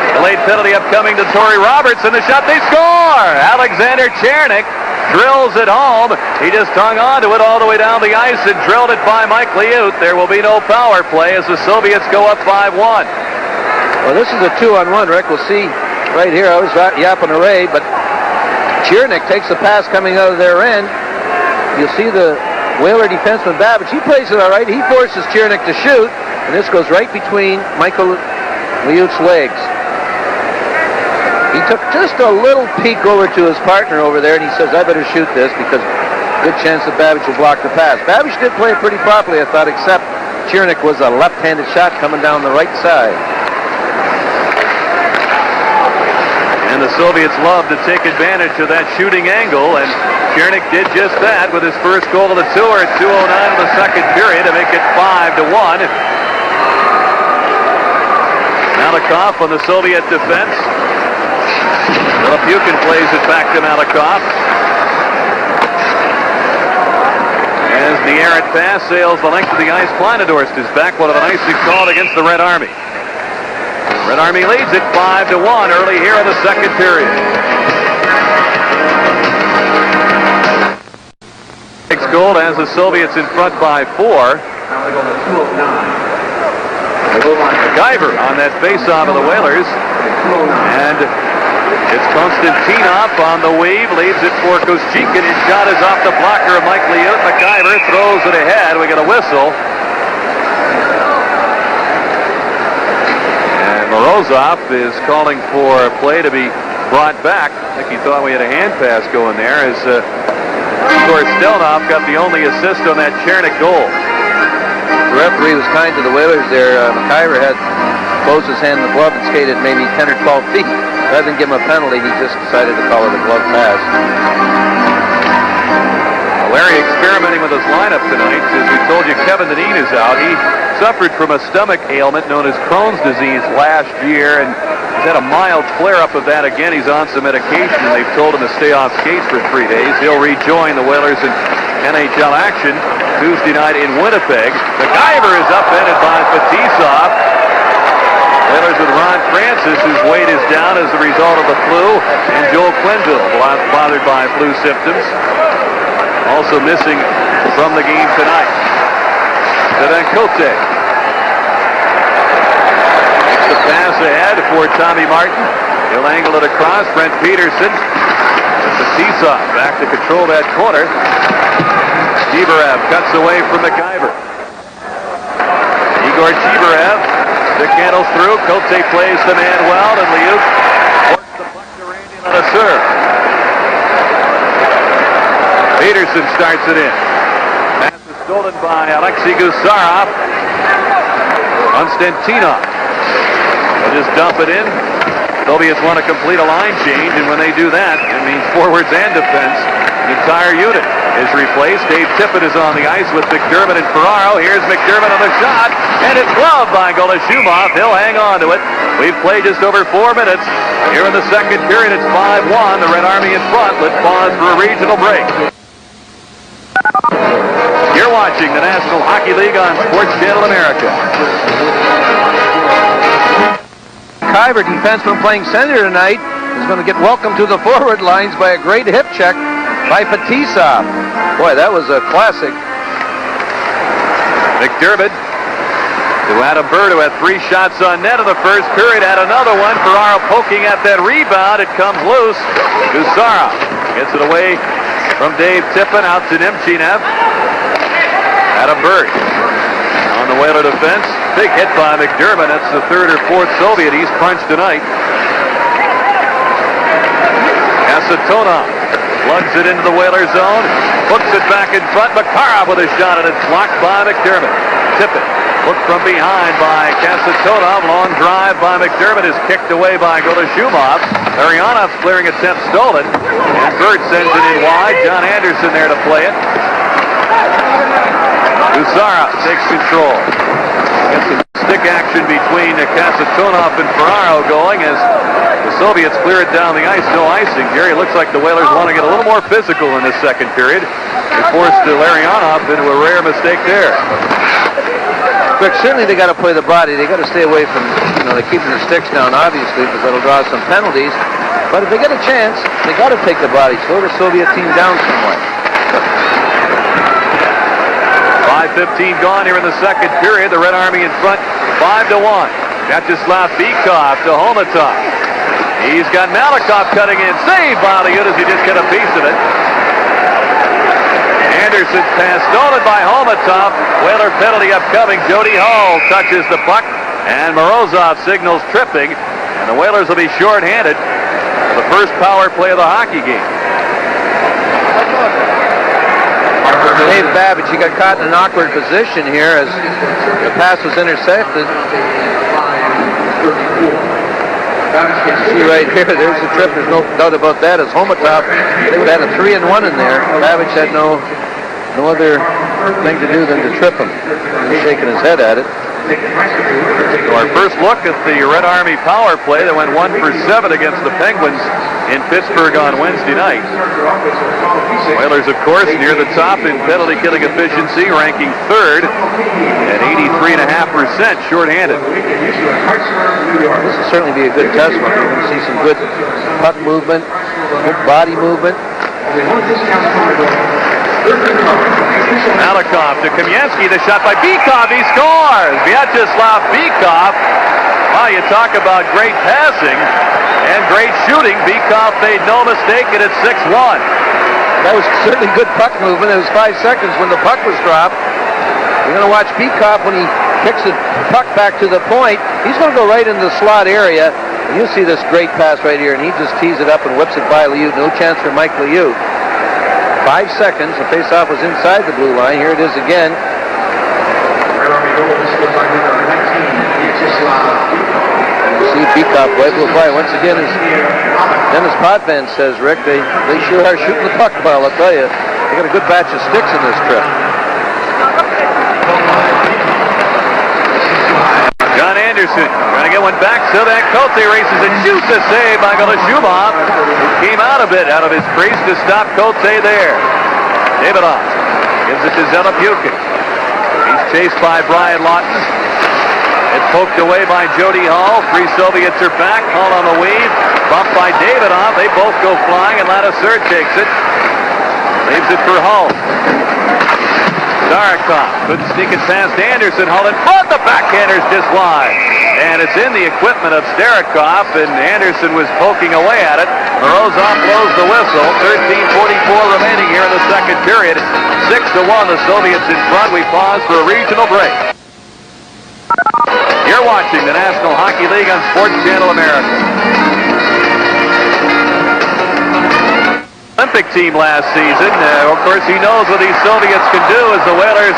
The late penalty upcoming to Torrey Roberts, and the shot, they score! Alexander Chernik drills it home. He just hung on to it all the way down the ice and drilled it by Mike Liut. There will be no power play as the Soviets go up 5-1. Well, this is a 2-on-1, Rick. We'll see right here. I was yapping away, but Chernik takes the pass coming out of their end. You'll see the Whaler defenseman Д.Бэбич. He plays it all right. He forces Chernik to shoot, and this goes right between Michael Liut's legs. He took just a little peek over to his partner over there, and he says, I better shoot this because good chance that Д.Бэбич will block the pass. Д.Бэбич did play it pretty properly, I thought, except Chernik was a left-handed shot coming down the right side. And the Soviets love to take advantage of that shooting angle, and Chernik did just that with his first goal of the tour at 2:09 in the second period to make it 5-1. Malakov on the Soviet defense. Filipukin plays it back to Malakov. As the errant pass sails the length of the ice, Planadorst is back. One of the nicely called against the Red Army. Red Army leads it 5-1 early here in the second period. Next goal has the Soviets in front by 4. Makaiver on that face-off of the Whalers. And it's Konstantinov on the weave, leaves it for Koschekin. His shot is off the blocker of Mike Liut. Makaiver throws it ahead. We get a whistle. And Morozov is calling for play to be brought back. I think he thought we had a hand pass going there as Stelnov got the only assist on that Chernik goal. The referee was kind to the Whalers there. Makaiver had closed his hand in the glove and skated maybe 10 or 12 feet. Rather than give him a penalty, he just decided to call it a glove pass. Larry experimenting with his lineup tonight. As we told you, Kevin Dineen is out. He suffered from a stomach ailment known as Crohn's disease last year, and he's had a mild flare-up of that again. He's on some medication, and they've told him to stay off skates for 3 days. He'll rejoin the Whalers in NHL action Tuesday night in Winnipeg. Makaiver is upended by Fetisov. Whalers with Ron Francis, whose weight is down as a result of the flu, and Joel Quenneville, bothered by flu symptoms. Also missing from the game tonight. C.Котэ makes the pass ahead for Tommy Martin. He'll angle it across. Brent Peterson. Fetisov back to control that corner. Chibarev cuts away from Makaiver. Igor Chibarev, stick handles through. COTE plays the man well, and Liuk works the puck to Randy on a serve. Peterson starts it in. Pass is stolen by Alexei Gusarov. Konstantinov. They'll just dump it in. Soviets want to complete a line change, and when they do that, it means forwards and defense. The entire unit is replaced. Dave Tippett is on the ice with McDermott and Ferraro. Here's McDermott on the shot, and it's gloved by Golashumov. He'll hang on to it. We've played just over 4 minutes. Here in the second period, it's 5-1. The Red Army in front. Let's pause for a regional break. You're watching the National Hockey League on Sports Channel America. Makaiver, defenseman playing center tonight, is going to get welcomed to the forward lines by a great hip check by Fetisov. Boy, that was a classic. McDermott to Adam Bird, who had 3 shots on net in the first period. Had another one. Ferraro poking at that rebound. It comes loose. Gusarov gets it away from Dave Tippett out to Nemchinev. Adam Bird on the Whaler defense. Big hit by McDermott. That's the 3rd or 4th Soviet he's punched tonight. Kasatonov plugs it into the Whaler zone. Hooks it back in front. Makarov with a shot, and it's blocked by McDermott. Tippett hooked from behind by Kasatonov. Long drive by McDermott is kicked away by Golashumov. Larionov's clearing attempt stolen. And Bird sends it in wide. John Anderson there to play it. Gusarov takes control. Gets some stick action between Kasatonov and Ferraro going as the Soviets clear it down the ice. No icing. Jerry, looks like the Whalers want to get a little more physical in this second period. They forced Larionov into a rare mistake there. But certainly they got to play the body. They got to stay away from, they're keeping the sticks down, obviously, because that'll draw some penalties. But if they get a chance, they got to take the body. Slow the Soviet team down somewhat. 5:15 gone here in the second period. The Red Army in front, 5-1. Vyacheslav Bykov to Homutov. He's got Malakov cutting in. Saved by Liut as he just get a piece of it. Anderson's pass stolen by Homutov. Whaler penalty upcoming. J.Hull touches the puck, and Morozov signals tripping, and the Whalers will be short-handed for the first power play of the hockey game. Д.Бэбич, he got caught in an awkward position here as the pass was intercepted. See right here, there's the trip. There's no doubt about that. As Homutov, they would have had a 3-and-1 in there. Bäbich had no other thing to do than to trip him. He's shaking his head at it. So our first look at the Red Army power play that went 1 for 7 against the Penguins in Pittsburgh on Wednesday night. Whalers, of course, near the top in penalty killing efficiency, ranking 3rd at 83.5% shorthanded. This will certainly be a good test one. You're going to see some good puck movement, good body movement. Malakov to Kamensky, the shot by Bykov, he scores! Vyacheslav Bykov. Wow, you talk about great passing and great shooting. Bykov made no mistake, and it's 6-1. That was certainly good puck movement. It was 5 seconds when the puck was dropped. You're going to watch Bykov when he kicks the puck back to the point. He's going to go right into the slot area, and you'll see this great pass right here, and he just tees it up and whips it by Liut. No chance for Mike Liut. 5 seconds. The faceoff was inside the blue line. Here it is again. See Bykov will play once again. As Dennis Potvin says, Rick, they sure are shooting the puck well. I'll tell you, they got a good batch of sticks in this trip. John Anderson trying to get one back, so that COTE races and shoots a save by Golashumov, who came out a bit out of his crease to stop COTE there. Davidov gives it to Zelepukin. He's chased by Brian Lawton. It's poked away by J.Hull. 3 Soviets are back. Hull on the weave. Bumped by Davidov. They both go flying, and Ladiseur takes it. Leaves it for Hull. Starikov couldn't sneak it past Anderson. Hull in front. The backhander's just wide. And it's in the equipment of Starikov, and Anderson was poking away at it. Morozov blows the whistle. 13:44 remaining here in the second period. 6-1, the Soviets in front. We pause for a regional break. You're watching the National Hockey League on Sports Channel America. Olympic team last season. Of course, he knows what these Soviets can do as the Whalers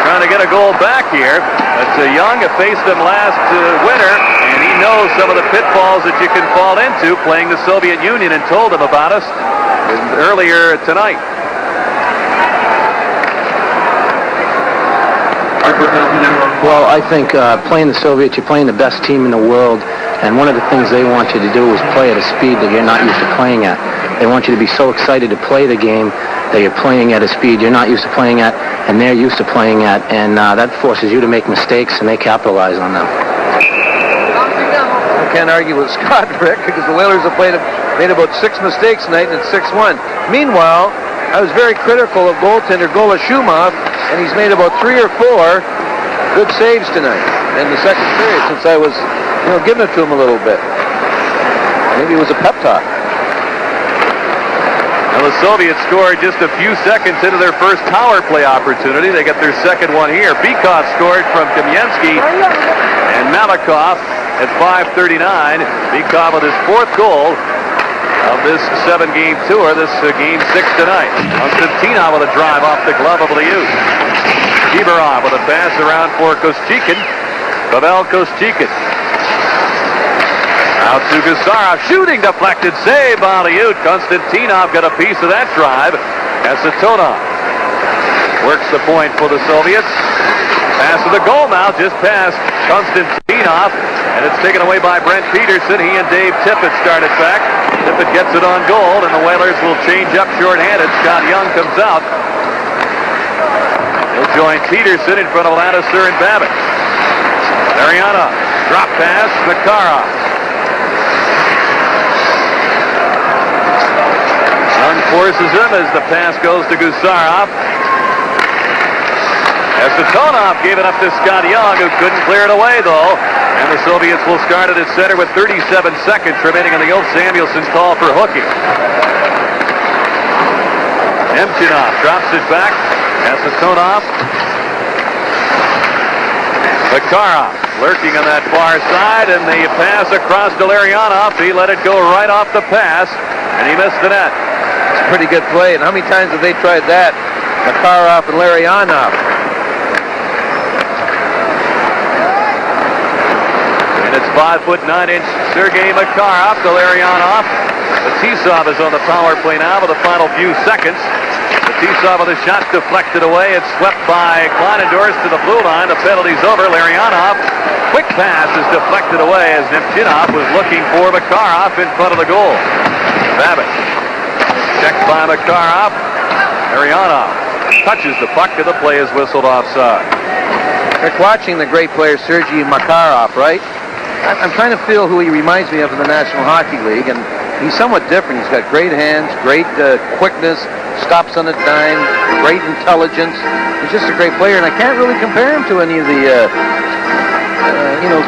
trying to get a goal back here. But Young faced them last winter, and he knows some of the pitfalls that you can fall into playing the Soviet Union, and told them about us earlier tonight. Well, I think playing the Soviets, you're playing the best team in the world, and one of the things they want you to do is play at a speed that you're not used to playing at. They want you to be so excited to play the game that you're playing at a speed you're not used to playing at, and they're used to playing at, and that forces you to make mistakes, and they capitalize on them. I can't argue with Scott, Rick, because the Whalers have made about 6 mistakes tonight, and it's 6-1. Meanwhile, I was very critical of goaltender Gola Shumov, and he's made about 3 or 4 good saves tonight in the second period since I was, giving it to him a little bit. Maybe it was a pep talk. Now the Soviets scored just a few seconds into their first power play opportunity. They get their second one here. Bykov scored from Kamensky and Malakov at 5:39. Bykov with his 4th goal of this 7-game tour. This game 6 tonight. Konstantinov with a drive off the glove of Liut. Kibarov with a pass around for Kostikin. Pavel Kostikin. Out to Gusarov. Shooting deflected. Save by Liut. Konstantinov got a piece of that drive. Asatonov works the point for the Soviets. Pass to the goal now. Just past Konstantinov. And it's taken away by Brent Peterson. He and Dave Tippett started back. Tippett gets it on goal, and the Whalers will change up shorthanded. Scott Young comes out. He'll join Peterson in front of Ladouceur and Babbitt. Mariana, drop pass, Makarov. Young forces him as the pass goes to Gusarov. Asatonov gave it up to Scott Young, who couldn't clear it away, though. And the Soviets will start it at center with 37 seconds remaining on the Ulf Samuelsson call for hooking. Nemchinov drops it back. Asatonov. Makarov lurking on that far side, and the pass across to Larionov. He let it go right off the pass, and he missed the net. It's a pretty good play, and how many times have they tried that? Makarov and Larionov. And it's 5'9" Sergei Makarov to Larionov. Fetisov is on the power play now with the final few seconds. Fetisov with a shot deflected away. It's swept by Kleinendorf to the blue line. The penalty's over. Larionov, quick pass is deflected away as Nemchinov was looking for Makarov in front of the goal. Babbitt checked by Makarov. Larionov touches the puck, and the play is whistled offside. Rick, watching the great player Sergei Makarov, right? I'm trying to feel who he reminds me of in the National Hockey League, and he's somewhat different. He's got great hands, great quickness, stops on a dime, great intelligence. He's just a great player, and I can't really compare him to any of the,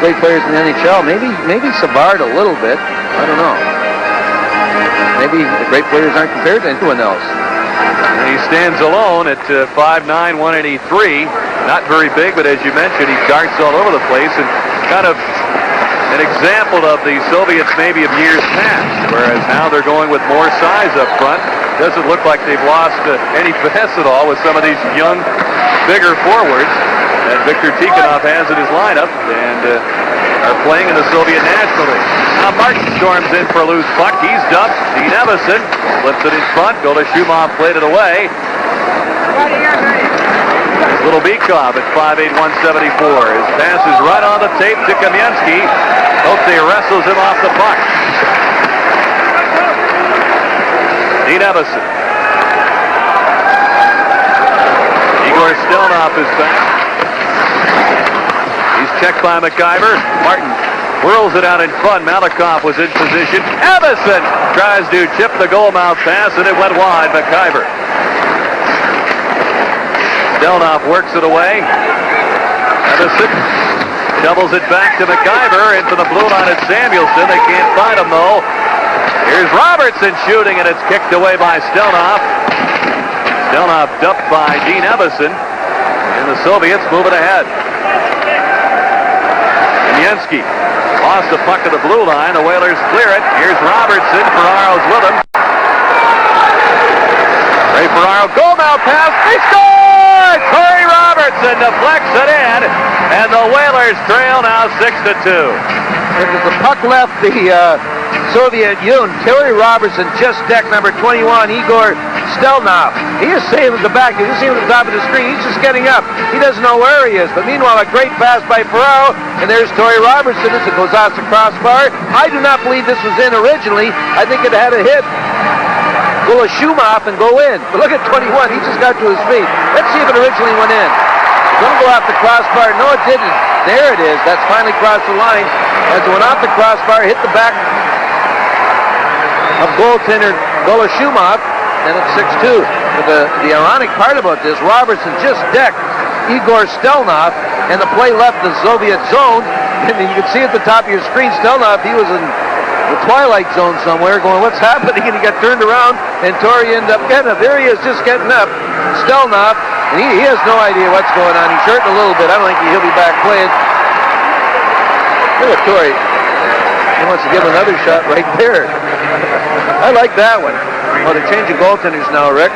great players in the NHL. Maybe Savard a little bit. I don't know. Maybe the great players aren't compared to anyone else. And he stands alone at 5'9", 183. Not very big, but as you mentioned, he darts all over the place, and kind of an example of the Soviets maybe of years past, whereas now they're going with more size up front. Doesn't look like they've lost any finesse at all with some of these young, bigger forwards that Viktor Tikhonov has in his lineup, and are playing in the Soviet National League. Now Martin storms in for a loose puck. He's dumped. Д.Андерсон flips it in front. Gola Shumov played it away. Little Bykov at 5'8", 174. His pass is right on the tape to Kamensky. Hopefully wrestles him off the puck. Д.Андерсон. Igor Stelnov is back. He's checked by Makaiver. Martin whirls it out in front. Malakov was in position. Anderson tries to chip the goal mouth pass, and it went wide. Makaiver. Stelnoff works it away. Evison doubles it back to Makaiver. Into the blue line at Samuelsson. They can't find him, though. Here's Robertson shooting, and it's kicked away by Stelnoff. Stelnoff dumped by Dean Evison. And the Soviets moving ahead. Yensky lost the puck at the blue line. The Whalers clear it. Here's Robertson. Ferraro's with him. Ray Ferraro, goal now pass. They score! Corey Robertson deflects it in, and the Whalers trail now 6-2. As the puck left the Soviet Union, Terry Robertson just decked number 21, Igor Stelnoff. He is saving the back. You can see him at the top of the screen. He's just getting up. He doesn't know where he is. But meanwhile, a great pass by Ferraro. And there's Torrey Robertson as it goes off the crossbar. I do not believe this was in originally. I think it had a hit. Go a Schumacher and go in. But look at 21. He just got to his feet. Let's see if it originally went in. It's going to go off the crossbar. No, it didn't. There it is. That's finally crossed the line. As it went off the crossbar, hit the back of goaltender Gola Schumacher. And it's 6-2. But the ironic part about this, Robertson just decked Igor Stelnoff, and the play left the Soviet zone. And you can see at the top of your screen, Stelnoff, he was in the twilight zone somewhere going, what's happening? And he got turned around, and Torrey ended up getting up. There he is, just getting up. Stelnoff, and he has no idea what's going on. He's hurting a little bit. I don't think he'll be back playing. Look at Torrey. He wants to give another shot right there. I like that one. Well, they're changing goaltenders now, Rick.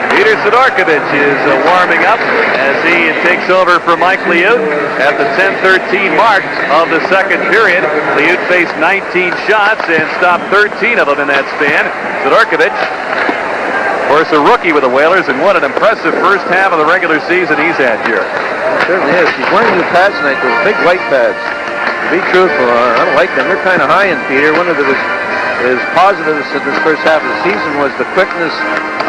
Peter Sidorkovich is warming up as he takes over for Mike Liut at the 10:13 mark of the second period. Liut faced 19 shots and stopped 13 of them in that span. Sidorkovich, of course, a rookie with the Whalers, and what an impressive first half of the regular season he's had here. It certainly is. He's wearing new pads tonight, those big white pads. To be truthful, I don't like them. They're kind of high in Peter. One of his positives in this first half of the season was the quickness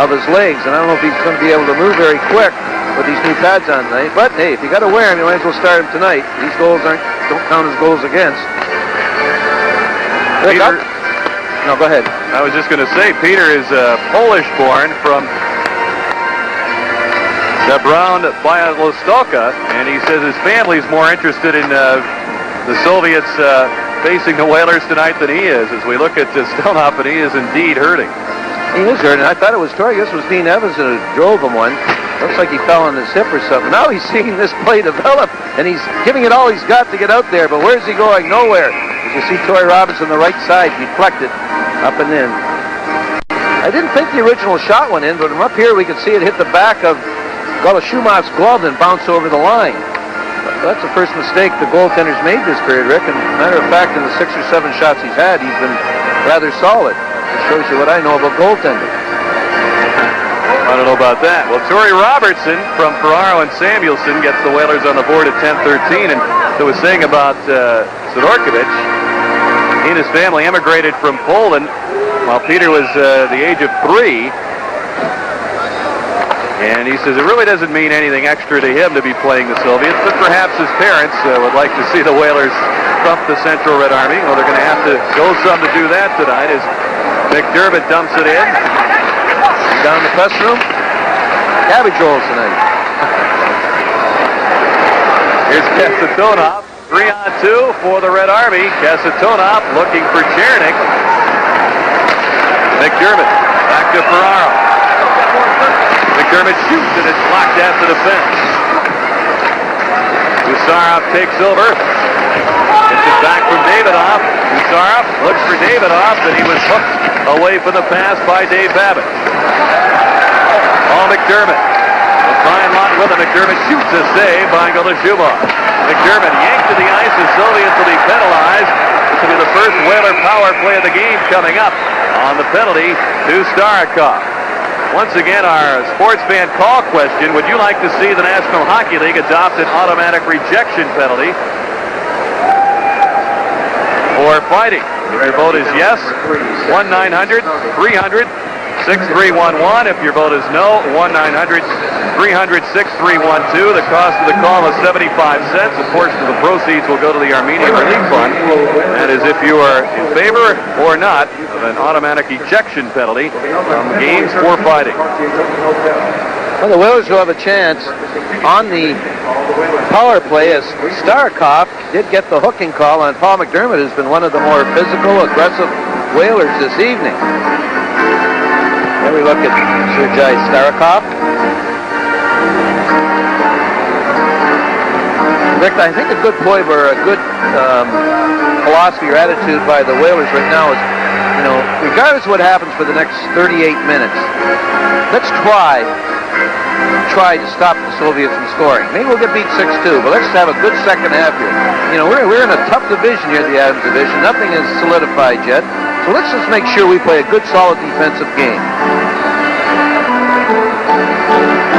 of his legs, and I don't know if he's going to be able to move very quick with these new pads on tonight. But hey, if you got to wear them, you might as well start him tonight. These goals don't count as goals against. Peter, no, go ahead. I was just going to say, Peter is Polish-born from Debrown Białystok, and he says his family's more interested in the Soviets facing the Whalers tonight than he is. As we look at Stelnoff, and he is indeed hurting. He is hurting. I thought it was Torrey. I guess it was Dean Evans that drove him one. Looks like he fell on his hip or something. Now he's seeing this play develop, and he's giving it all he's got to get out there. But where's he going? Nowhere. As you see Torrey Robertson on the right side, deflected up and in. I didn't think the original shot went in, but from up here we could see it hit the back of Gola Schumacher's glove and bounce over the line. That's the first mistake the goaltender's made this period, Rick. And matter of fact, in the 6 or 7 shots he's had, he's been rather solid. It shows you what I know about goaltending. I don't know about that. Well, Torrey Robertson from Ferraro and Samuelsson gets the Whalers on the board at 10-13. And I was saying about Sidorkovich, he and his family emigrated from Poland while Peter was the age of 3. And he says it really doesn't mean anything extra to him to be playing the Soviets, but perhaps his parents would like to see the Whalers thump the Central Red Army. Well, they're going to have to go some to do that tonight as McDermott dumps it in. Down in the press room. Cabbage rolls tonight. Here's Kasatonov. 3-on-2 for the Red Army. Kasatonov looking for Chernik. McDermott back to Ferraro. McDermott shoots, and it's blocked after the fence. Usarov takes over. Gets it back from Davidoff. Usarov looks for Davidoff, and he was hooked away from the pass by Д.Бэбич. Paul McDermott. With Brian Lott with him. McDermott shoots a save by Gola Schumacher. McDermott yanked to the ice. The Soviets will be penalized. This will be the first Whaler power play of the game coming up on the penalty to Starikov. Once again, our sports fan call question, would you like to see the National Hockey League adopt an automatic rejection penalty for fighting? If your vote is yes, 1-900-300-6311. If your vote is no, 1-900-300-6312. The cost of the call is 75 cents. A portion of the proceeds proceeds will go to the Armenian Relief Fund. That is if you are in favor or not of an automatic ejection penalty from games for fighting. Well, the Whalers will have a chance on the power play as Starikov did get the hooking call on Paul McDermott, who's been one of the more physical, aggressive Whalers this evening. Here we look at Sergei Starikov. Rick, I think a good ploy or a good philosophy or attitude by the Whalers right now is, you know, regardless of what happens for the next 38 minutes, let's try to stop the Soviets from scoring. Maybe we'll get beat 6-2, but let's have a good second half here. You know, we're in a tough division here, the Adams division. Nothing is solidified yet. So let's just make sure we play a good, solid defensive game.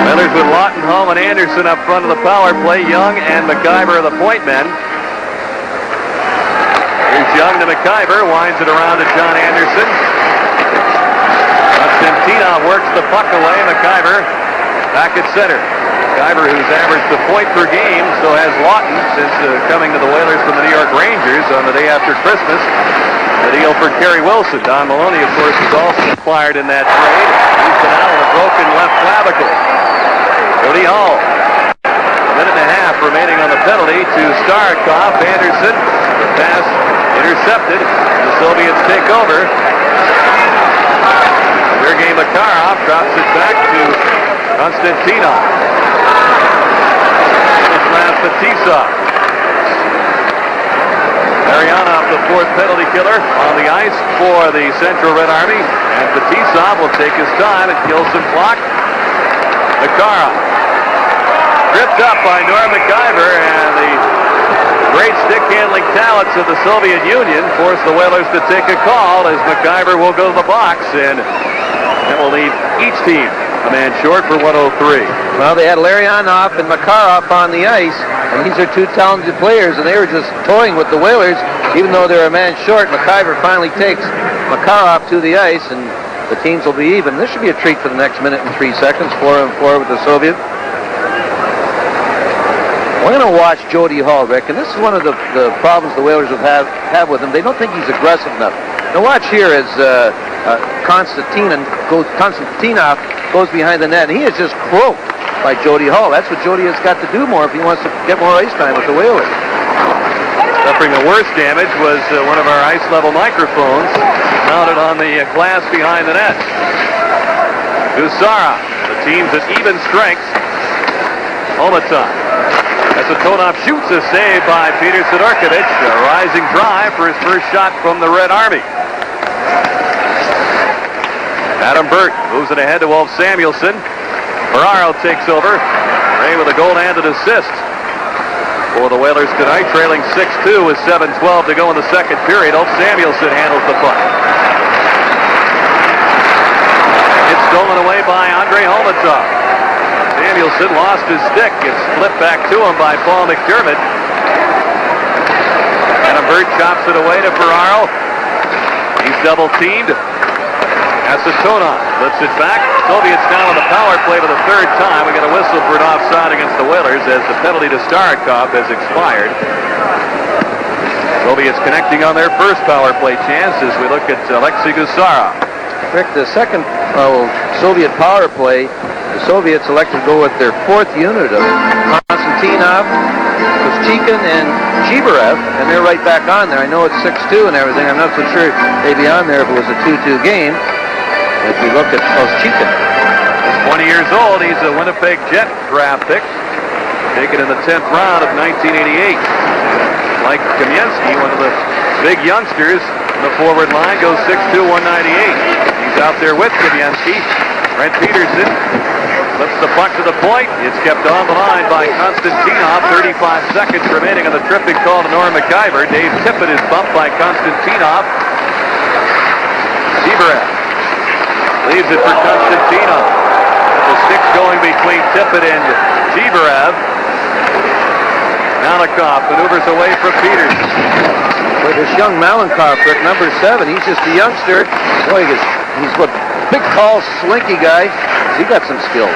Whalers with Lawton, Hall, and Anderson up front of the power play. Young and Makaiver are the point men. Here's Young to Makaiver, winds it around to John Anderson. Konstantinov works the puck away. Makaiver back at center. Makaiver, who's averaged a point per game, so has Lawton since coming to the Whalers from the New York Rangers on the day after Christmas. The deal for Kerry Wilson. Don Maloney, of course, was also acquired in that trade. He's been out with a broken left clavicle. Jody Hall. A minute and a half remaining on the penalty to Starikov. Anderson. The pass intercepted. The Soviets take over. Sergei Makarov drops it back to Konstantinov. Mislav Fetisov. Larionov, the fourth penalty killer, on the ice for the Central Red Army. And Fetisov will take his time and kill some clock. Makarov. Tripped up by Norm Makaiver, and the great stick-handling talents of the Soviet Union force the Whalers to take a call as Makaiver will go to the box, and that will leave each team a man short for 103. Well, they had Larionov and Makarov on the ice, and these are two talented players, and they were just toying with the Whalers, even though they're a man short. Makaiver finally takes Makarov to the ice, and the teams will be even. This should be a treat for the next minute and 3 seconds, 4-4 with the Soviets. We're going to watch Jody Hall, Rick, and this is one of the problems the Whalers have with him. They don't think he's aggressive enough. Now watch here as Konstantinov goes behind the net, and he is just croaked by Jody Hall. That's what Jody has got to do more if he wants to get more ice time with the Whalers. Suffering the worst damage was one of our ice-level microphones mounted on the glass behind the net. Gusara, the team's at even strength. Homutov. Satonov shoots, a save by Peter Sidorkovich. A rising drive for his first shot from the Red Army. Adam Burt moves it ahead to U.Samuэльsson. Ferraro takes over. Ray with a goal and an assist for the Whalers tonight, trailing 6-2 with 7:12 to go in the second period. U.Samuэльsson handles the puck. It's stolen away by Andrei Homutov. Samuelson lost his stick. It's flipped back to him by Paul McDermott. Adam Burt chops it away to Ferraro. He's double-teamed. Satonov lifts it back. Soviets now on the power play for the third time. We got a whistle for an offside against the Whalers as the penalty to Starikov has expired. Soviets connecting on their first power play chance as we look at Alexei Gusara. Rick, the second Soviet power play, the Soviets elected to go with their fourth unit of Konstantinov, Koschekin, and Chibarev, and they're right back on there. I know it's 6-2 and everything. I'm not so sure they'd be on there if it was a 2-2 game. As we look at Koschekin. He's 20 years old. He's a Winnipeg Jet draft pick, taken in the 10th round of 1988. Like Kamensky, one of the big youngsters in the forward line, goes 6'2", 198. He's out there with Kamensky. Brent Peterson flips the puck to the point. It's kept on the line by Konstantinov. 35 seconds remaining on the tripping call to Norm Makaiver. Dave Tippett is bumped by Konstantinov. Chibarev leaves it for Konstantinov. The sticks going between Tippett and Chibarev. Malakov maneuvers away from Peterson. Boy, this young Malakov, number 7, he's just a youngster. Boy, he's a big, tall, slinky guy. He got some skills.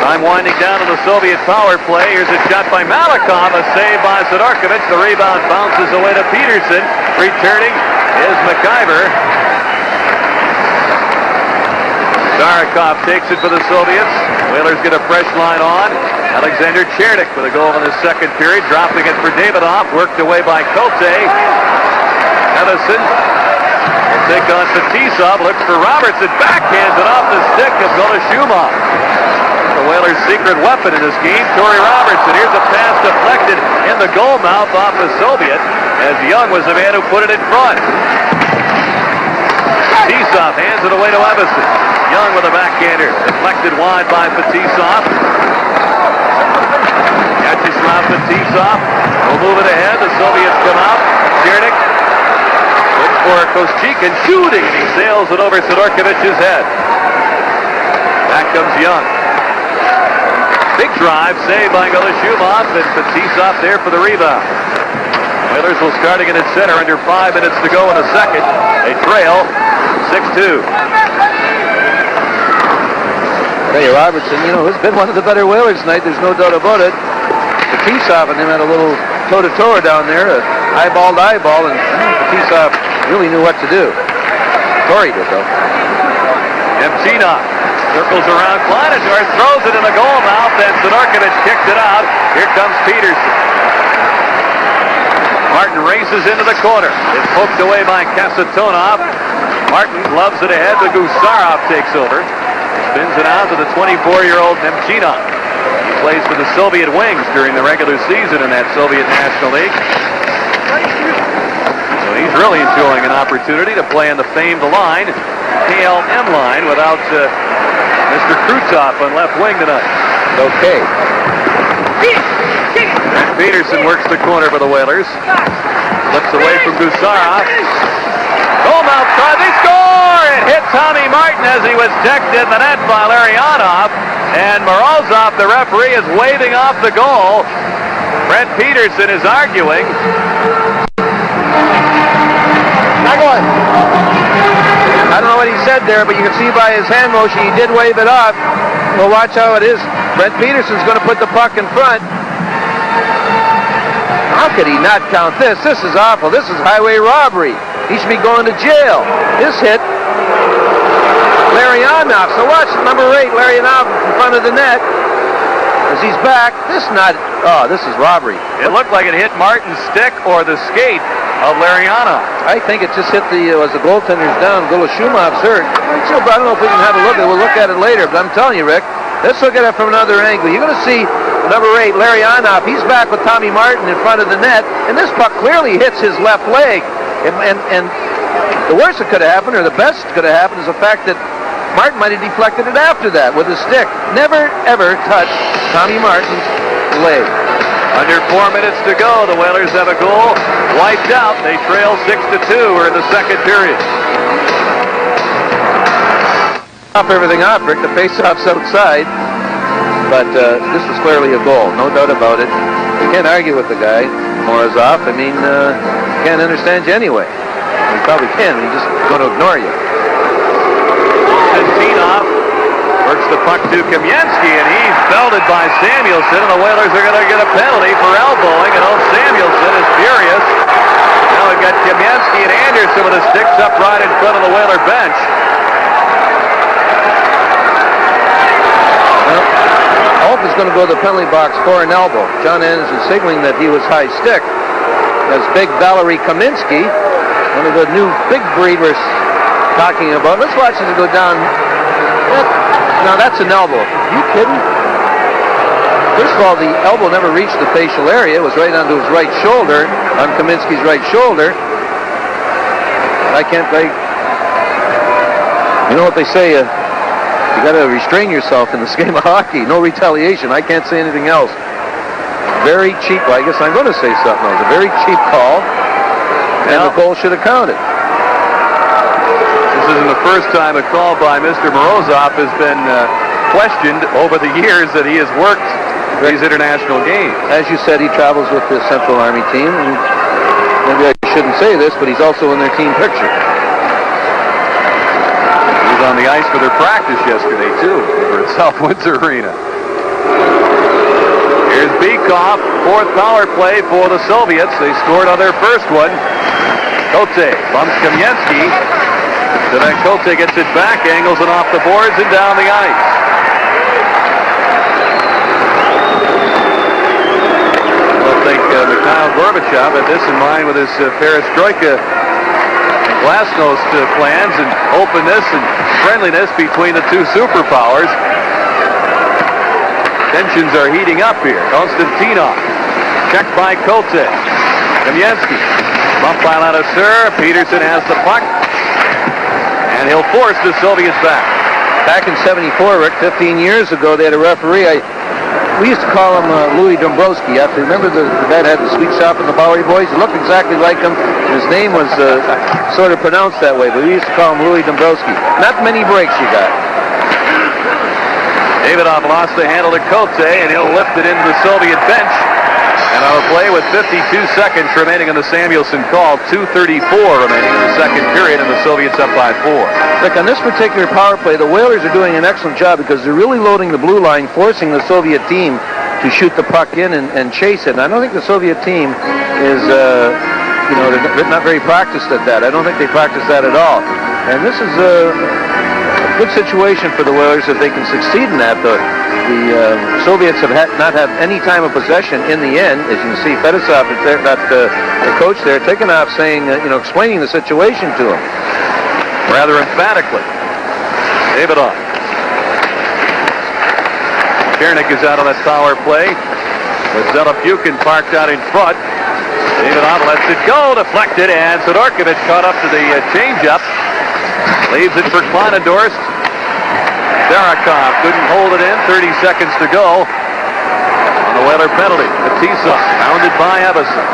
Time winding down to the Soviet power play. Here's a shot by Malahov, a save by Sidorkovich. The rebound bounces away to Peterson. Returning is Makaiver. Starikov takes it for the Soviets. Whalers get a fresh line on. Alexander Chernik with a goal in the second period, dropping it for Davidoff. Worked away by COTE. Edison will take on Fetisov. Looks for Robertson. Backhands it off the stick of Golashumov. The Whalers' secret weapon in this game, Torrey Robertson. Here's a pass deflected in the goal mouth off the Soviet, as Young was the man who put it in front. Fetisov hands it away to Evason. Young with a backhander, deflected wide by Fetisov. Vyacheslav Fetisov will move it ahead. The Soviets come out. Chernik looks for Koschekin, shooting, and he sails it over Sidorkovich's head. Back comes Young. Big drive, saved by Golashumov, and Fetisov there for the rebound. Whalers will start again at center under 5 minutes to go in the second. They trail 6-2. Hey, Robertson, you know, has been one of the better Whalers tonight. There's no doubt about it. Fetisov and him had a little toe-to-toe down there, eyeball to eyeball, and Fetisov really knew what to do. Torrey did, though. Nemchinov circles around Kleinador, throws it in the goal mouth, and Sidorkovich kicks it out. Here comes Peterson. Martin races into the corner. It's poked away by Kasatonov. Martin loves it ahead, but Gusarov takes over. Spins it out to the 24-year-old Nemchinov. He plays for the Soviet Wings during the regular season in that Soviet National League. So he's really enjoying an opportunity to play in the famed line, KLM line, without Mr. Krutov on left wing tonight. Okay. And Peterson works the corner for the Whalers. Slips away from Gusarov. Goalmouth try, they score! It hit Tommy Martin as he was decked in the net by Larionov. And Morozov, the referee, is waving off the goal. Brent Peterson is arguing. I don't know what he said there, but you can see by his hand motion he did wave it off. Well, watch how it is. Brent Peterson's going to put the puck in front. How could he not count this? This is awful. This is highway robbery. He should be going to jail. This hit Larionov. So watch number 8, Larionov in front of the net. As he's back, this is robbery. It looked like it hit Martin's stick or the skate of Larionov. I think it just hit as the goaltender's down. Goloshumov's hurt. I don't know if we can have a look at it. We'll look at it later, but I'm telling you, Rick, let's look at it from another angle. You're going to see number 8, Larionov. He's back with Tommy Martin in front of the net, and this puck clearly hits his left leg. And the worst that could have happened, or the best that could have happened, is the fact that Martin might have deflected it after that with his stick. Never, ever touched Tommy Martin's leg. Under 4 minutes to go, the Whalers have a goal wiped out. They trail 6-2. We're in the second period. Off everything off, Rick. The face-off's outside. But this was clearly a goal, no doubt about it. You can't argue with the guy, Morozov. I mean, can't understand you anyway. You probably can, he's just going to ignore you. Konstantinov works the puck to Kamensky, and he's belted by Samuelsson, and the Whalers are going to get a penalty for elbowing, and old Samuelsson is furious. Now we've got Kamensky and Anderson with the sticks up right in front of the Whaler bench. Hope is going to go to the penalty box for an elbow. John Anderson signaling that he was high stick. As big Valery Kaminsky, one of the new big breed we're talking about. Let's watch it go down. Now that's an elbow. Are you kidding? First of all, the elbow never reached the facial area. It was right onto his right shoulder, on Kaminsky's right shoulder. I can't think. You know what they say, you got to restrain yourself in this game of hockey. No retaliation. I can't say anything else. Very cheap. Well, I guess I'm going to say something else. A very cheap call, and the goal should have counted. This isn't the first time a call by Mr. Morozov has been questioned over the years that he has worked these international games. As you said, he travels with the Central Army team, and maybe I shouldn't say this, but he's also in their team picture. He was on the ice for their practice yesterday, too, over at South Windsor Arena. Here's Bykov, fourth power play for the Soviets. They scored on their first one. CSKA bumps Kamensky. So then CSKA gets it back, angles it off the boards and down the ice. I think Mikhail Gorbachev had this in mind with his perestroika and glasnost plans and openness and friendliness between the two superpowers. Tensions are heating up here. Konstantinov checked by CSKA. Kamensky bumped by Ladisher. Peterson has the puck. And he'll force the Soviets back. Back in 74, Rick, 15 years ago, they had a referee. We used to call him Louis Dombrowski. You have to remember the guy that had the sweet shop in the Bowery Boys. He looked exactly like him. His name was sort of pronounced that way, but we used to call him Louis Dombrowski. Not many breaks you got. Davidov lost the handle to CSKA, and he'll lift it into the Soviet bench. And on a play with 52 seconds remaining in the Samuelsson call, 2:34 remaining in the second period, and the Soviets up by 4. Look, on this particular power play, the Whalers are doing an excellent job because they're really loading the blue line, forcing the Soviet team to shoot the puck in and chase it. And I don't think the Soviet team is, they're not very practiced at that. I don't think they practice that at all. And this is a good situation for the Whalers if they can succeed in that. The Soviets have not had any time of possession in the end. As you can see, Fedosov, the coach there, taking off saying, explaining the situation to him. Rather emphatically. Davidov. Chernik is out on that power play with Zelafukin parked out in front. Davidov lets it go, deflected, and Sidorkovich caught up to the changeup. Leaves it for Kleinendorst. Starikov couldn't hold it in. 30 seconds to go on the Whaler penalty. Matissa pounded by Evason.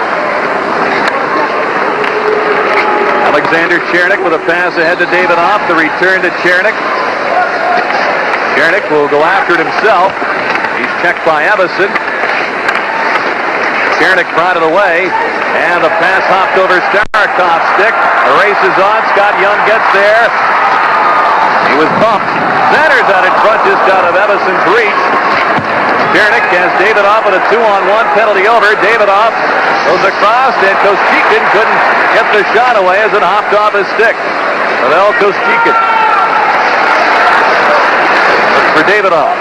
Alexander Chernik with a pass ahead to Davidov. The return to Chernik. Chernik will go after it himself. He's checked by Evason. Chernik prodded away, and the pass hopped over Starikov's stick. The race is on. Scott Young gets there. He was bumped. Centers out in front, just out of Evason's reach. Chernik has Davidov with a 2-on-1 penalty over. Davidov goes across, and Kostikin couldn't get the shot away as it hopped off his stick. Pavel Kostikin. Looks for Davidov.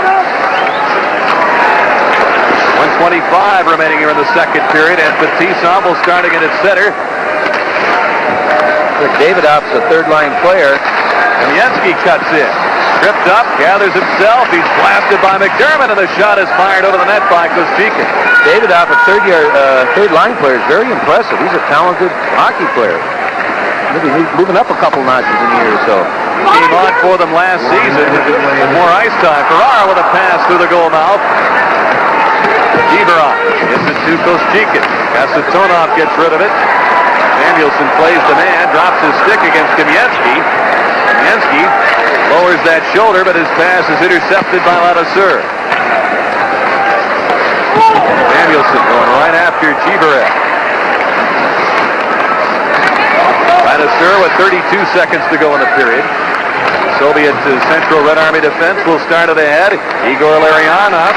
1:25 remaining here in the second period, and Fetisov will start again at center. Davidov's a third-line player. Kamensky cuts in. Tripped up, gathers himself. He's blasted by McDermott, and the shot is fired over the net by Kostikin. Davidov, a third-line player, is very impressive. He's a talented hockey player. Maybe he's moving up a couple notches in a year or so. Came on for them last season with more ice time. Ferrara with a pass through the goal mouth. Giverov gets it to Kostikin. Kasatonov gets rid of it. Samuelsson plays the man, drops his stick against Kamensky. Kamensky lowers that shoulder, but his pass is intercepted by Ladisher. Samuelsson going right after Giverov. Ladisher with 32 seconds to go in the period. Soviet Central Red Army defense will start at the head. Igor Larionov.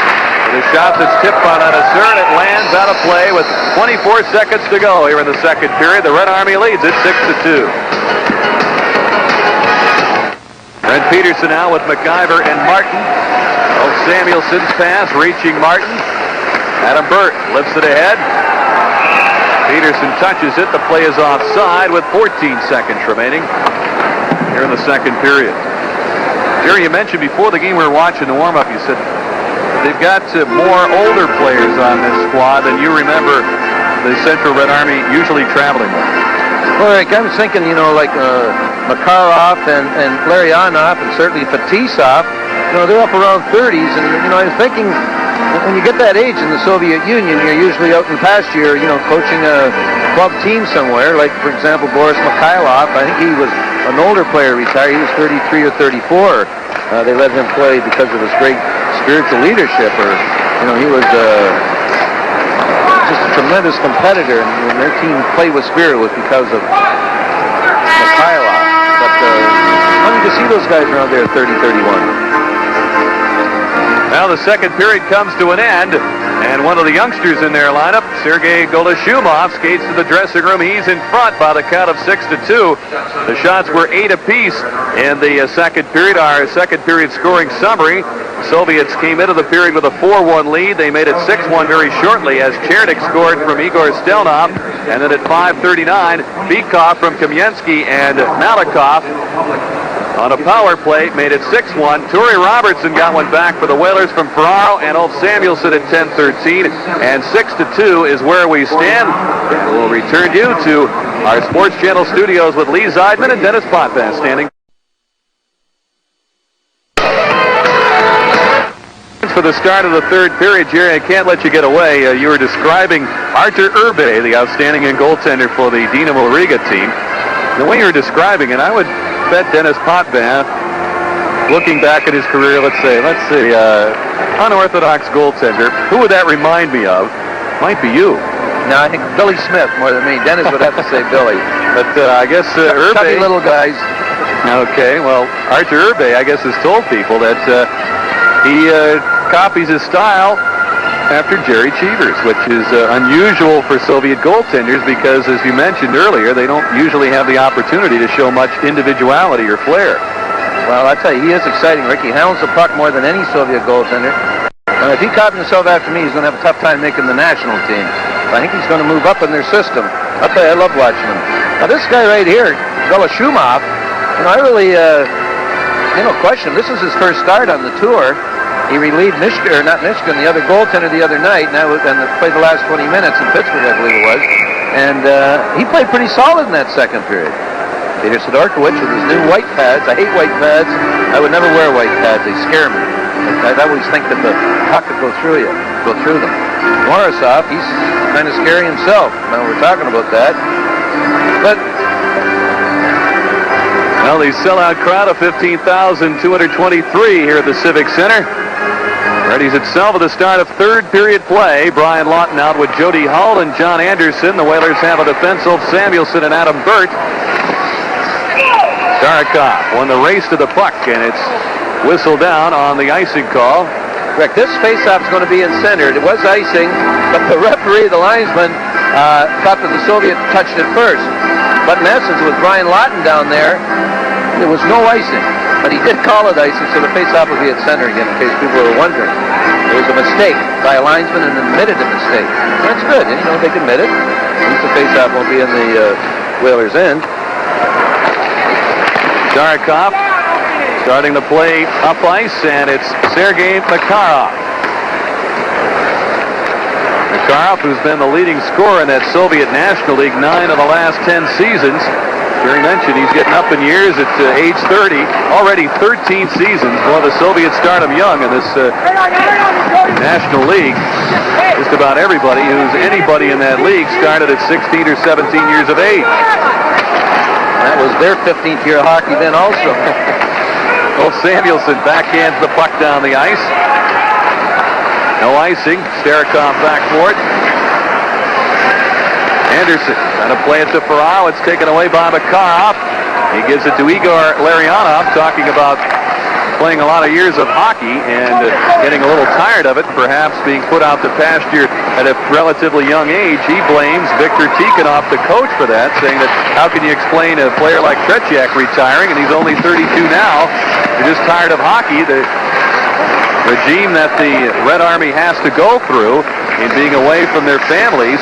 The shot that's tipped by Ladisher, and it lands out of play with 24 seconds to go here in the second period. The Red Army leads it 6-2. Brent Peterson now with Makaiver and Martin. Oh, Samuelsson's pass reaching Martin. Adam Burt lifts it ahead. Peterson touches it. The play is offside with 14 seconds remaining here in the second period. Jerry, you mentioned before the game we were watching the warm-up, you said they've got more older players on this squad than you remember the Central Red Army usually traveling with. Well, I was thinking, like Makarov and Larionov and certainly Fetisov, they're up around 30s. And, I was thinking, when you get that age in the Soviet Union, you're usually out in pasture, coaching a club team somewhere. Like, for example, Boris Mikhailov, I think he was an older player retired. He was 33 or 34. They let him play because of his great spiritual leadership, or he was just a tremendous competitor, and when their team played with spirit was because of Mikhailov. But funny to see those guys around there at 30, 31. Now the second period comes to an end, and one of the youngsters in their lineup, Sergei Golashumov, skates to the dressing room. He's in front by the count of 6-2. The shots were 8 apiece in the second period. Our second period scoring summary. Soviets came into the period with a 4-1 lead. They made it 6-1 very shortly as Chernik scored from Igor Stelnov. And then at 5:39, Bikov from Kamensky and Malakov on a power play made it 6-1. Torrey Robertson got one back for the Whalers from Ferraro, and Ulf-Samuelsson at 10:13. And 6-2 is where we stand. We'll return you to our Sports Channel studios with Lee Zeidman and Dennis Potvin standing for the start of the third period. Jerry, I can't let you get away. You were describing Artur Urbe, the outstanding goaltender for the Dinamo Riga team. The way you were describing it, I would bet Dennis Potvin, looking back at his career, let's see, unorthodox goaltender. Who would that remind me of? Might be you. No, I think Billy Smith more than me. Dennis would have to say Billy. But I guess Urbe... Chubby little guys. Okay, well, Artur Urbe, I guess, has told people that he copies his style after Jerry Cheevers, which is unusual for Soviet goaltenders because, as you mentioned earlier, they don't usually have the opportunity to show much individuality or flair. Well, I tell you, he is exciting, Rick. He hounds the puck more than any Soviet goaltender. And if he copied himself after me, he's going to have a tough time making the national team. I think he's going to move up in their system. I'll tell you, I love watching him. Now, this guy right here, Golashumov, I really, question him. This is his first start on the tour. He relieved Nishkin, the other goaltender the other night, and played the last 20 minutes in Pittsburgh, I believe it was. And he played pretty solid in that second period. Peter Sidorkiewicz with his new white pads. I hate white pads. I would never wear white pads. They scare me. I always think that the puck could go through them. Morozov, he's kind of scary himself. Now we're talking about that. But well, the sellout crowd of 15,223 here at the Civic Center readies itself at the start of third period play. Brian Lawton out with J.Hull and John Anderson. The Whalers have a defense of Samuelsson and Adam Burt. Starikov won the race to the puck, and it's whistled down on the icing call. Rick, this faceoff is going to be in center. It was icing, but the referee, the linesman, thought that the Soviet touched it first. But in essence, with Brian Lawton down there, there was no icing. But he did call it icing, so the faceoff will be at center again, in case people were wondering. It was a mistake by a linesman and admitted a mistake. That's good. And, they can admit it. At least the faceoff won't be in the Whalers' end. Starikov starting to play up ice, and it's Sergei Makarov. Makarov, who's been the leading scorer in that Soviet National League 9 of the last 10 seasons. Jerry mentioned he's getting up in years at age 30. Already 13 seasons. Boy, the Soviets start him young in this National League. Just about everybody who's anybody in that league started at 16 or 17 years of age. That was their 15th year of hockey then also. Samuelsson backhands the puck down the ice. No icing. Starikov back for it. Anderson trying to play it to Ferraro. It's taken away by Makarov. He gives it to Igor Larionov, talking about playing a lot of years of hockey and getting a little tired of it, perhaps being put out to pasture at a relatively young age. He blames Viktor Tikhonov, the coach, for that, saying that how can you explain a player like Tretiak retiring, and he's only 32 now. You're just tired of hockey. The regime that the Red Army has to go through in being away from their families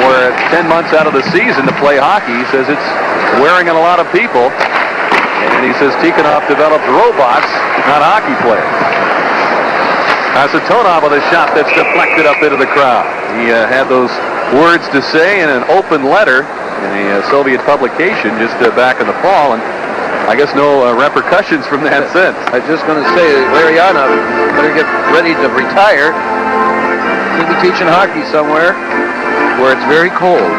for 10 months out of the season to play hockey. He says it's wearing on a lot of people. And he says Tikhonov developed robots, not hockey players. Asatonov with a shot that's deflected up into the crowd. He had those words to say in an open letter in a Soviet publication just back in the fall, and I guess no repercussions from that since. I was just going to say, Larionov better get ready to retire. He'll be teaching hockey somewhere where it's very cold.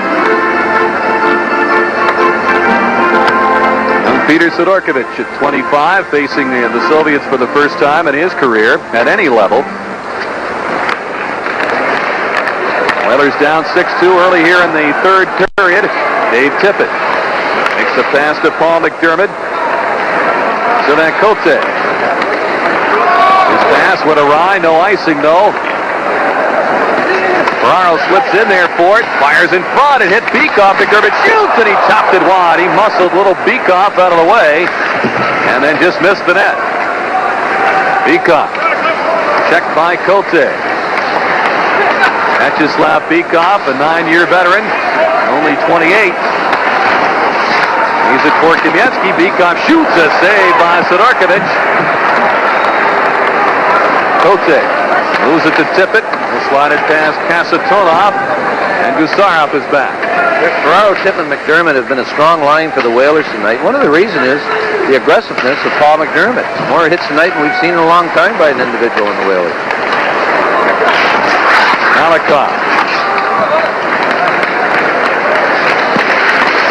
Peter Sidorkiewicz at 25, facing the Soviets for the first time in his career at any level. Whalers down 6-2 early here in the third period. Dave Tippett makes the pass to Paul McDermott. So that CSKA is Pass went awry, no icing though. Ferraro slips in there for it, fires in front, and hit Beekoff. McDermott shoots, and he chopped it wide. He muscled little Beekoff out of the way, and then just missed the net. Beekoff, checked by COTE. Vyacheslav Beekoff, a 9-year veteran, only 28. He's it for Kamensky. Beekoff shoots, a save by Sidorkovich. COTE moves it to Tippett. He'll slide it past Kasatonov, and Gusarov is back. Ferraro, Tippett, and McDermott have been a strong line for the Whalers tonight. One of the reasons is the aggressiveness of Paul McDermott. More hits tonight than we've seen in a long time by an individual in the Whalers. Malakov.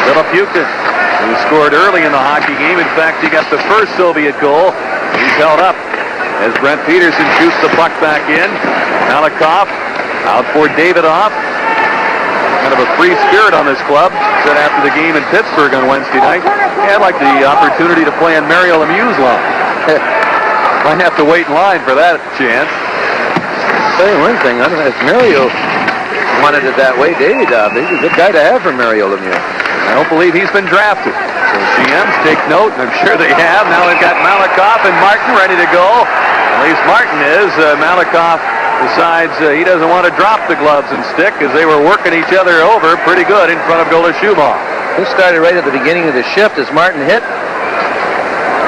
Filipukin, who scored early in the hockey game. In fact, he got the first Soviet goal. He's held up as Brent Peterson shoots the puck back in. Malakov out for Davidoff. Kind of a free spirit on this club. Said after the game in Pittsburgh on Wednesday night, hey, I'd like the opportunity to play on Mario Lemieux's line. Might have to wait in line for that chance. I'll tell you one thing, I don't know if Mario wanted it that way. Davidoff, he's a good guy to have for Mario Lemieux. I don't believe he's been drafted. So GMs take note, and I'm sure they have. Now they've got Malakov and Martin ready to go. At least Martin is. Malakov decides he doesn't want to drop the gloves and stick, as they were working each other over pretty good in front of Golashumov. This started right at the beginning of the shift as Martin hit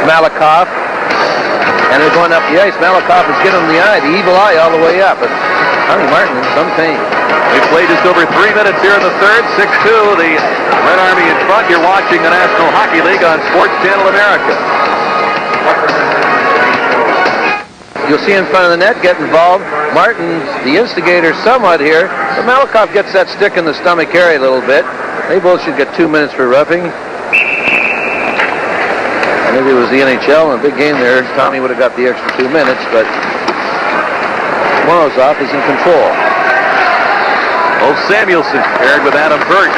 Malakov, and they're going up the ice. Malakov is getting him the eye, the evil eye, all the way up. But Harvey Martin in some pain. They played just over 3 minutes here in the third. 6-2, the Red Army in front. You're watching the National Hockey League on Sports Channel America. You'll see in front of the net, get involved. Martin's the instigator somewhat here, but Malakov gets that stick in the stomach area a little bit. They both should get 2 minutes for roughing. Maybe it was the NHL in a big game there. Tommy would have got the extra 2 minutes, but Morozov is in control. Samuelsson paired with Adam Burt.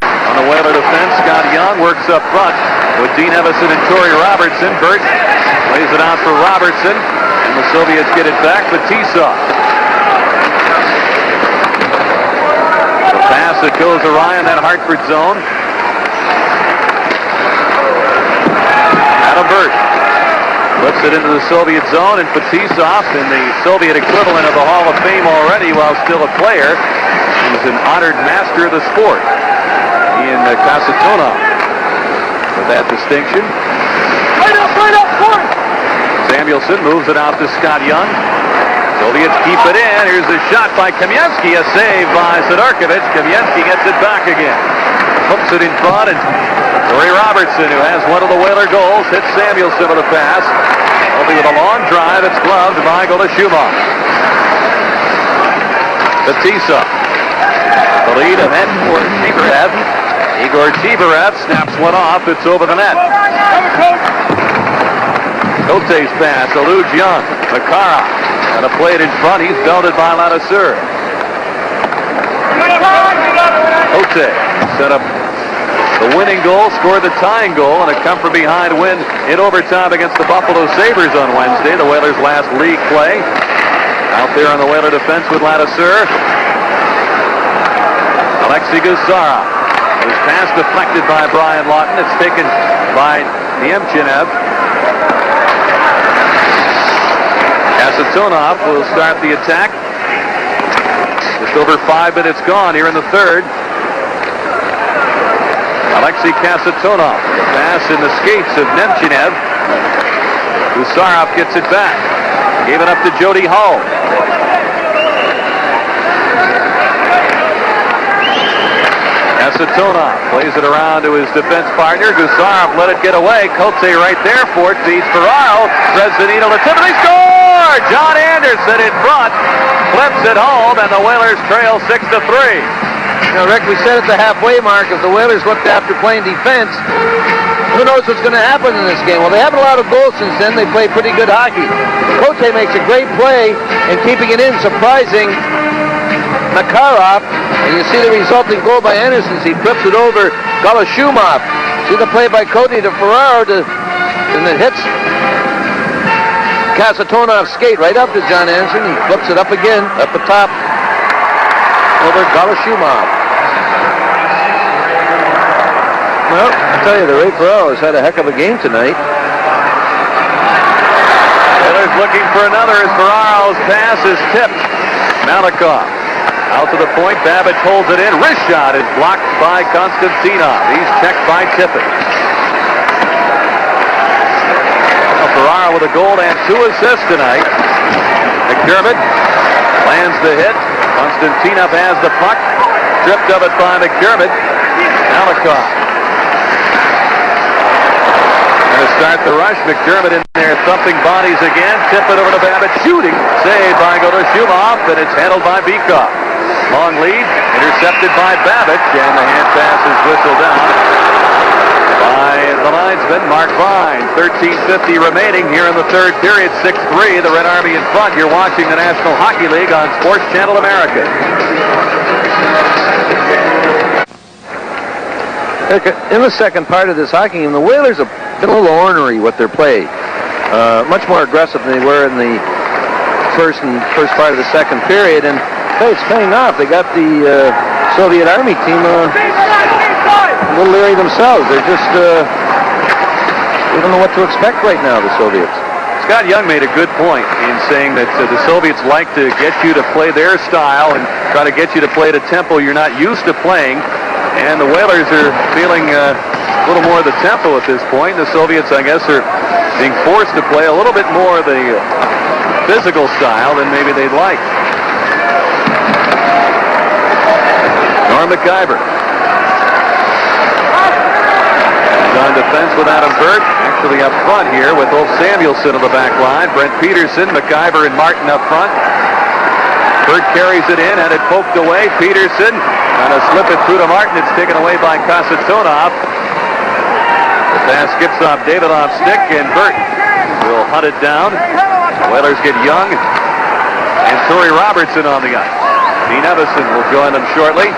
On the Whaler defense, Scott Young works up front with Dean Evison and Torrey Robertson. Burt lays it out for Robertson, and the Soviets get it back. Fetisov. The pass that goes awry in that Hartford zone. Adam Burt flips it into the Soviet zone, and Fetisov, in the Soviet equivalent of the Hall of Fame already while still a player, he's an honored master of the sport in Kasatonov with that distinction. Right up, point! Samuelsson moves it out to Scott Young. Soviets keep it in. Here's a shot by Kamensky, a save by Sidorkovich. Kamensky gets it back again. Hooks it in front, and Torrey Robertson, who has one of the Whaler goals, hits Samuelsson with a pass. Only with a long drive, it's gloved by Golashumov. Fetisov. The lead, and then for Tiberev. Igor Tiberev snaps one off. It's over the net. Cote's pass eludes Young. Makarov got to play it in front. He's belted by Ladouceur. Cote set up the winning goal, scored the tying goal, and a come-from-behind win in overtime against the Buffalo Sabres on Wednesday, the Whalers' last league play. Out there on the Whaler defense with Ladouceur. Alexei Gusarov. His pass deflected by Brian Lawton. It's taken by Niemchinev. Kasatonov will start the attack. Just over 5 minutes gone here in the third. Alexei Kasatonov. The pass in the skates of Nemchinev. Gusarov gets it back. Gave it up to J.Hull. Kasatonov plays it around to his defense partner. Gusarov let it get away. Cote right there for it. Feeds Ferraro. Threads the needle to Tippett. They score! John Anderson in front. Flips it home, and the Whalers trail 6-3. You know, Rick, we said at the halfway mark, if the Whalers looked after playing defense, who knows what's going to happen in this game? Well, they haven't allowed a goal since then. They play pretty good hockey. Cote makes a great play in keeping it in, surprising Makarov. And you see the resulting goal by Anderson. He flips it over Golashumov. See the play by Cote to Ferraro, and it hits Kasatonov skate right up to John Anderson. He flips it up again, up the top, over Galashumov. Well, I tell you, the Ray Ferraro has had a heck of a game tonight. Whalers looking for another as Ferraro's pass is tipped. Malakov out to the point. Д.Бэбич holds it in. Wrist shot is blocked by Konstantinov. He's checked by Tippett. Ferraro with a goal and 2 assists tonight. McDermott lands the hit. Konstantinov has the puck. Stripped of it by McDermott. Malakov going to start the rush. McDermott in there thumping bodies again. Tip it over to Д.Бэбич. Shooting. Saved by Galashumov, and it's handled by Bikov. Long lead. Intercepted by Д.Бэбич, and the hand pass is whistled down by the linesman, Mark Vine. 13:50 remaining here in the third period. 6-3, the Red Army in front. You're watching the National Hockey League on Sports Channel America. In the second part of this hockey game, the Whalers have been a little ornery with their play. Much more aggressive than they were in the first part of the second period, and hey, it's paying off. They got the Soviet Army team a little leery themselves. They're just, they don't know what to expect right now, the Soviets. Scott Young made a good point in saying that the Soviets like to get you to play their style and try to get you to play at a tempo you're not used to playing. And the Whalers are feeling a little more of the tempo at this point. The Soviets, I guess, are being forced to play a little bit more of the physical style than maybe they'd like. Norm Makaiver. On defense with Adam Burt, actually up front here with Ulf Samuelsson on the back line. Brent Peterson, Makaiver, and Martin up front. Burt carries it in, had it poked away. Peterson trying to slip it through to Martin. It's taken away by Kasatonov. The pass skips off Davidov's stick, and Burt will hunt it down. The Whalers get Young and Torrey Robertson on the ice. Dean Evison will join them shortly.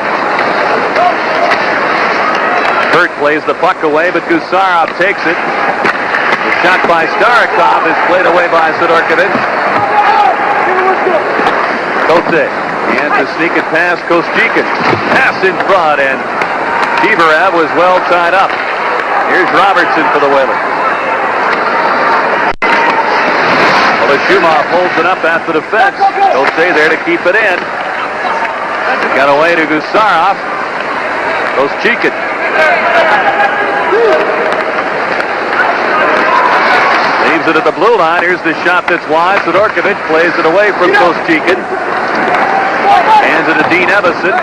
Burt plays the puck away, but Gusarov takes it. The shot by Starikov is played away by Sidorkovich. COTE, and to sneak it past Kostikin. Pass in front, and Kivarev was well tied up. Here's Robertson for the Whalers. Galashumov holds it up at the defense. COTE there to keep it in. Got away to Gusarov. Kostikin. Leaves it at the blue line. Here's the shot that's wide. Sidorkovich plays it away from Kostikin. Hands it to Dean Evison.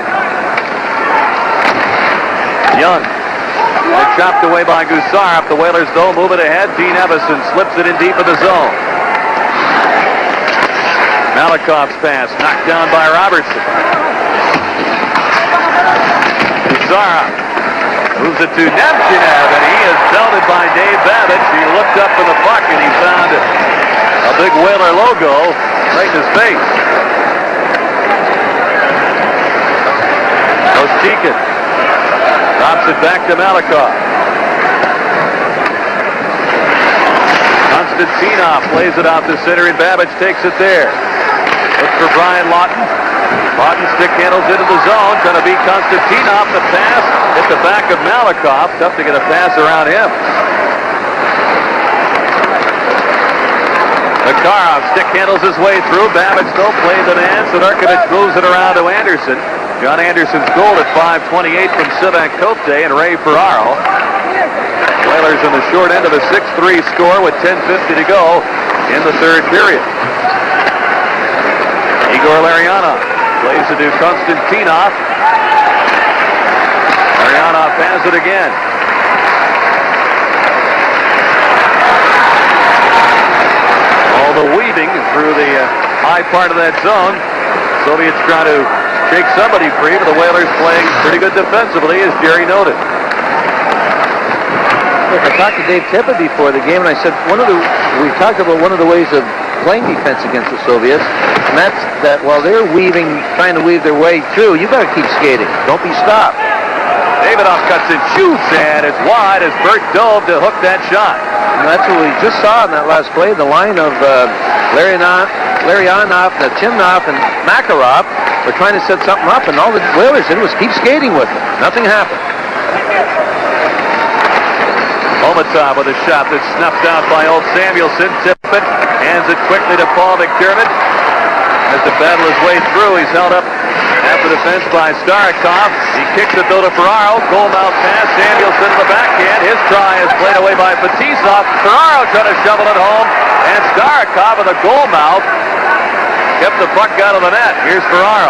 Young. And chopped away by Gusarov. The Whalers, though, move it ahead. Dean Evison slips it in deep of the zone. Malakov's pass knocked down by Robertson. Gusarov moves it to Nemchiner, and he is belted by Д.Бэбич. He looked up for the puck, and he found a big Whaler logo right in his face. Kostikin drops it back to Malakov. Konstantinov plays it out to center, and Д.Бэбич takes it there. Looks for Brian Lawton. Lawton stick handles into the zone, trying to beat Konstantinov. The pass hit the back of Malakov. Tough to get a pass around him. Makarov stick handles his way through. Д.Бэбич still plays the man. Sidorkovich moves it around to Anderson. John Anderson's goal at 5:28 from Sivak COTE and Ray Ferraro. Whalers in the short end of a 6-3 score with 10:50 to go in the third period. Igor Larionov plays it to Konstantinov. Larionov has it again. All the weaving through the high part of that zone. Soviets try to shake somebody free, but the Whalers playing pretty good defensively, as Jerry noted. Look, I talked to Dave Tippett before the game, and I said we talked about one of the ways of playing defense against the Soviets, and that's that while they're trying to weave their way through, you got to keep skating. Don't be stopped. Davidoff cuts and shoots, and it's wide as Bert dove to hook that shot. And that's what we just saw in that last play. The line of Larionov, Chimnov, and Makarov were trying to set something up, and all the Whalers did was keep skating with it. Nothing happened. Homutov with a shot that's snuffed out by old Samuelsson. Tippett hands it quickly to Paul McDermott. Has to battle his way through. He's held up at the defense by Starikov. He kicks it though to Ferraro. Goal mouth pass. Samuelsson to the backhand. His try is played away by Fetisov. Ferraro trying to shovel it home. And Starikov in the goal mouth kept the puck out of the net. Here's Ferraro.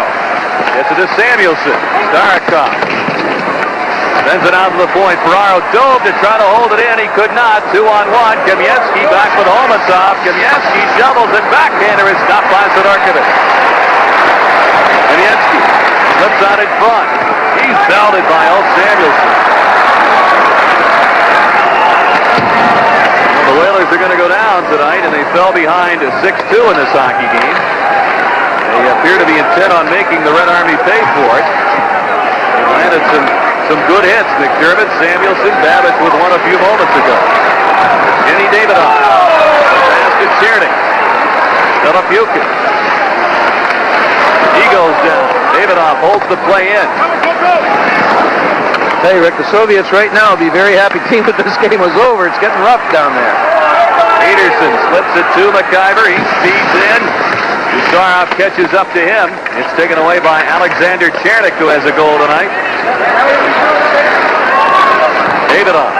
Gets it to Samuelsson. Starikov sends it out to the point. Ferraro dove to try to hold it in. He could not. 2-on-1. Kamieski back with Homutov. Kamieski shovels it. Backhander is stopped by Sidorkovich. Kamieski slips out in front. He's belted by old Samuelsson. Well, the Whalers are going to go down tonight, and they fell behind 6-2 in this hockey game. They appear to be intent on making the Red Army pay for it. They landed some good hits. McDermott, Samuelsson, Д.Бэбич with one a few moments ago. Kenny Davidoff. Pass to Tierney. Telepukin. He goes down. Davidoff holds the play in. Hey, Rick, the Soviets right now will be very happy team that this game was over. It's getting rough down there. Peterson slips it to Makaiver. He speeds in. Usarov catches up to him. It's taken away by Alexander Chernik, who has a goal tonight. Davidoff,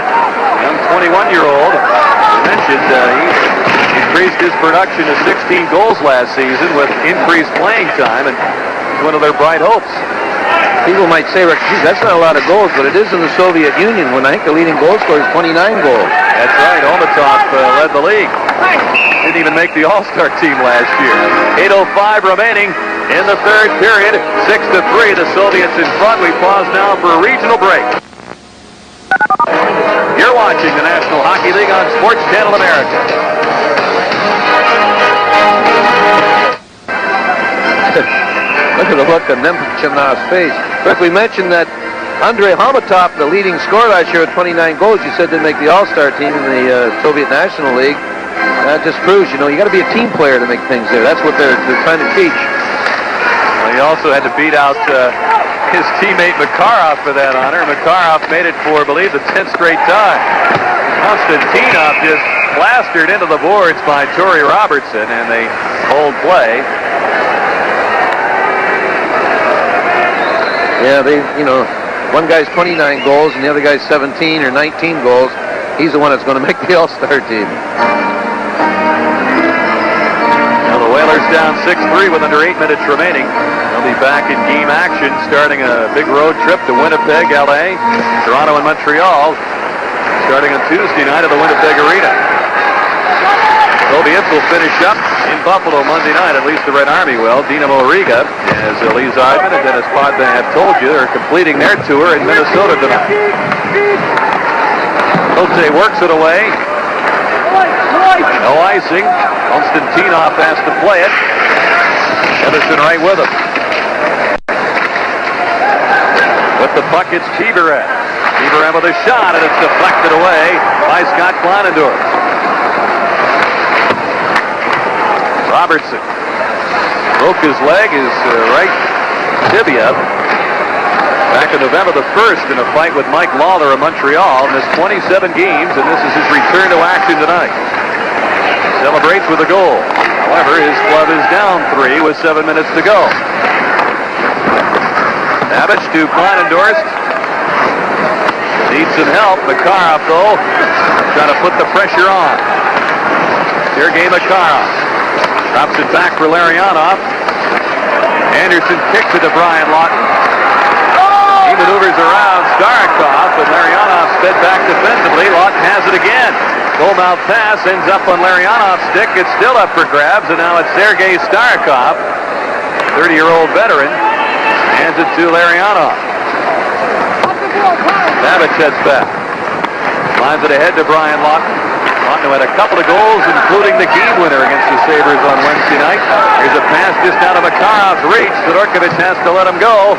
young 21-year-old. You mentioned he increased his production to 16 goals last season with increased playing time, and he's one of their bright hopes. People might say, Rick, geez, that's not a lot of goals, but it is in the Soviet Union when I think the leading goal scorer is 29 goals. That's right. Homutov led the league. Didn't even make the All-Star team last year. 8:05 remaining in the third period. 6-3, the Soviets in front. We pause now for a regional break. You're watching the National Hockey League on Sports Channel America. Look at the look on Chimnov's face. Rick, we mentioned that Andrei Homutov, the leading scorer last year with 29 goals, you said didn't make the All-Star team in the Soviet National League. That just proves, you got to be a team player to make things there. That's what they're trying to teach. Well, he also had to beat out his teammate Makarov for that honor. Makarov made it for, I believe, the 10th straight time. Konstantinov just plastered into the boards by Torrey Robertson, and they hold play. Yeah, one guy's 29 goals and the other guy's 17 or 19 goals. He's the one that's going to make the All-Star team. Now the Whalers down 6-3 with under 8 minutes remaining. They'll be back in game action, starting a big road trip to Winnipeg, L.A., Toronto, and Montreal, starting on Tuesday night at the Winnipeg Arena. Soviets will finish up in Buffalo Monday night, at least the Red Army will. Dinamo Riga, as Lee Zeidman and Dennis Podman have told you, are completing their tour in Minnesota tonight. COTE works it away. No icing. Konstantinov has to play it. Edison right with him. With the puck, it's Cheeverat. Cheeverat with a shot, and it's deflected away by Scott Kleinendorf. Robertson broke his leg, his right tibia, back in November the 1st in a fight with Mike Lawler of Montreal. Missed 27 games, and this is his return to action tonight. Celebrates with a goal. However, his club is down 3 with 7 minutes to go. Д.Бэбич to Kleinendorf. Needs some help. Makarov, though, trying to put the pressure on. Sergei Makarov. Drops it back for Larionov. Anderson kicks it to Brian Lawton. He maneuvers around Starikov, and Larionov sped back defensively. Lawton has it again. Goal mouth pass ends up on Larionov's stick. It's still up for grabs, and now it's Sergei Starikov, 30-year-old veteran, hands it to Larionov. Д.Бэбич heads back. Lines it ahead to Brian Lawton. Lawton had a couple of goals, including the game winner against the Sabres on Wednesday night. Here's a pass just out of Makarov's reach. Sidorkovich has to let him go.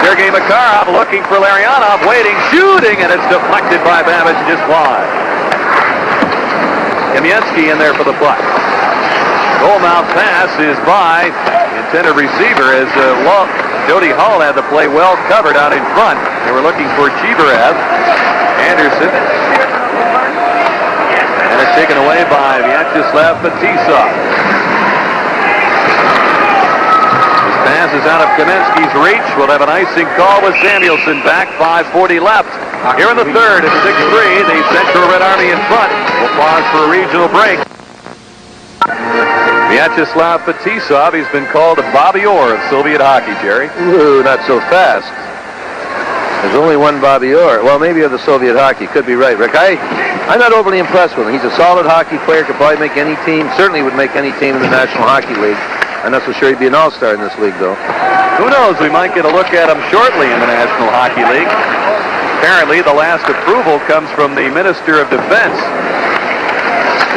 Sergei Makarov looking for Larionov, waiting, shooting, and it's deflected by Д.Бэбич just wide. Kamensky in there for the puck. Goal-mouth pass is by the intended receiver as J.Hall had the play well covered out in front. They were looking for Chibarev. Anderson. And it's taken away by Vyacheslav Fetisov. This pass is out of Kamensky's reach. We'll have an icing call with Samuelsson back. 5:40 left. Here in the third, it's 6-3. The Central Red Army in front. We'll pause for a regional break. Vyacheslav Fetisov, he's been called the Bobby Orr of Soviet hockey, Jerry. Ooh, not so fast. There's only one Bobby Orr. Well, maybe of the Soviet hockey. Could be right, Rick. I'm not overly impressed with him. He's a solid hockey player. Could probably make any team. Certainly would make any team in the National Hockey League. I'm not so sure he'd be an all-star in this league, though. Who knows? We might get a look at him shortly in the National Hockey League. Apparently, the last approval comes from the Minister of Defense,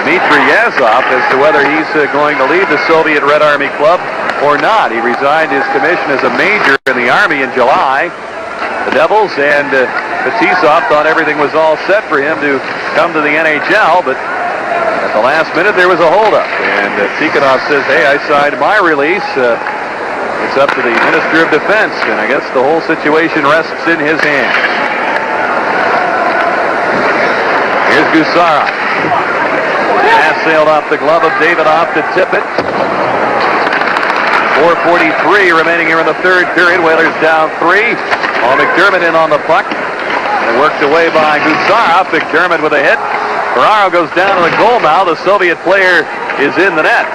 Dmitry Yazov, as to whether he's going to lead the Soviet Red Army Club or not. He resigned his commission as a major in the Army in July. The Devils and Fetisov thought everything was all set for him to come to the NHL, but at the last minute there was a holdup. And Tikhonov says, hey, I signed my release. It's up to the Minister of Defense, and I guess the whole situation rests in his hands. Here's Gusarov. Pass sailed off the glove of Davidoff to Tippett. 4:43 remaining here in the third period. Whalers down 3. McDermott in on the puck. And worked away by Gusarov. McDermott with a hit. Ferraro goes down to the goal mouth. The Soviet player is in the net.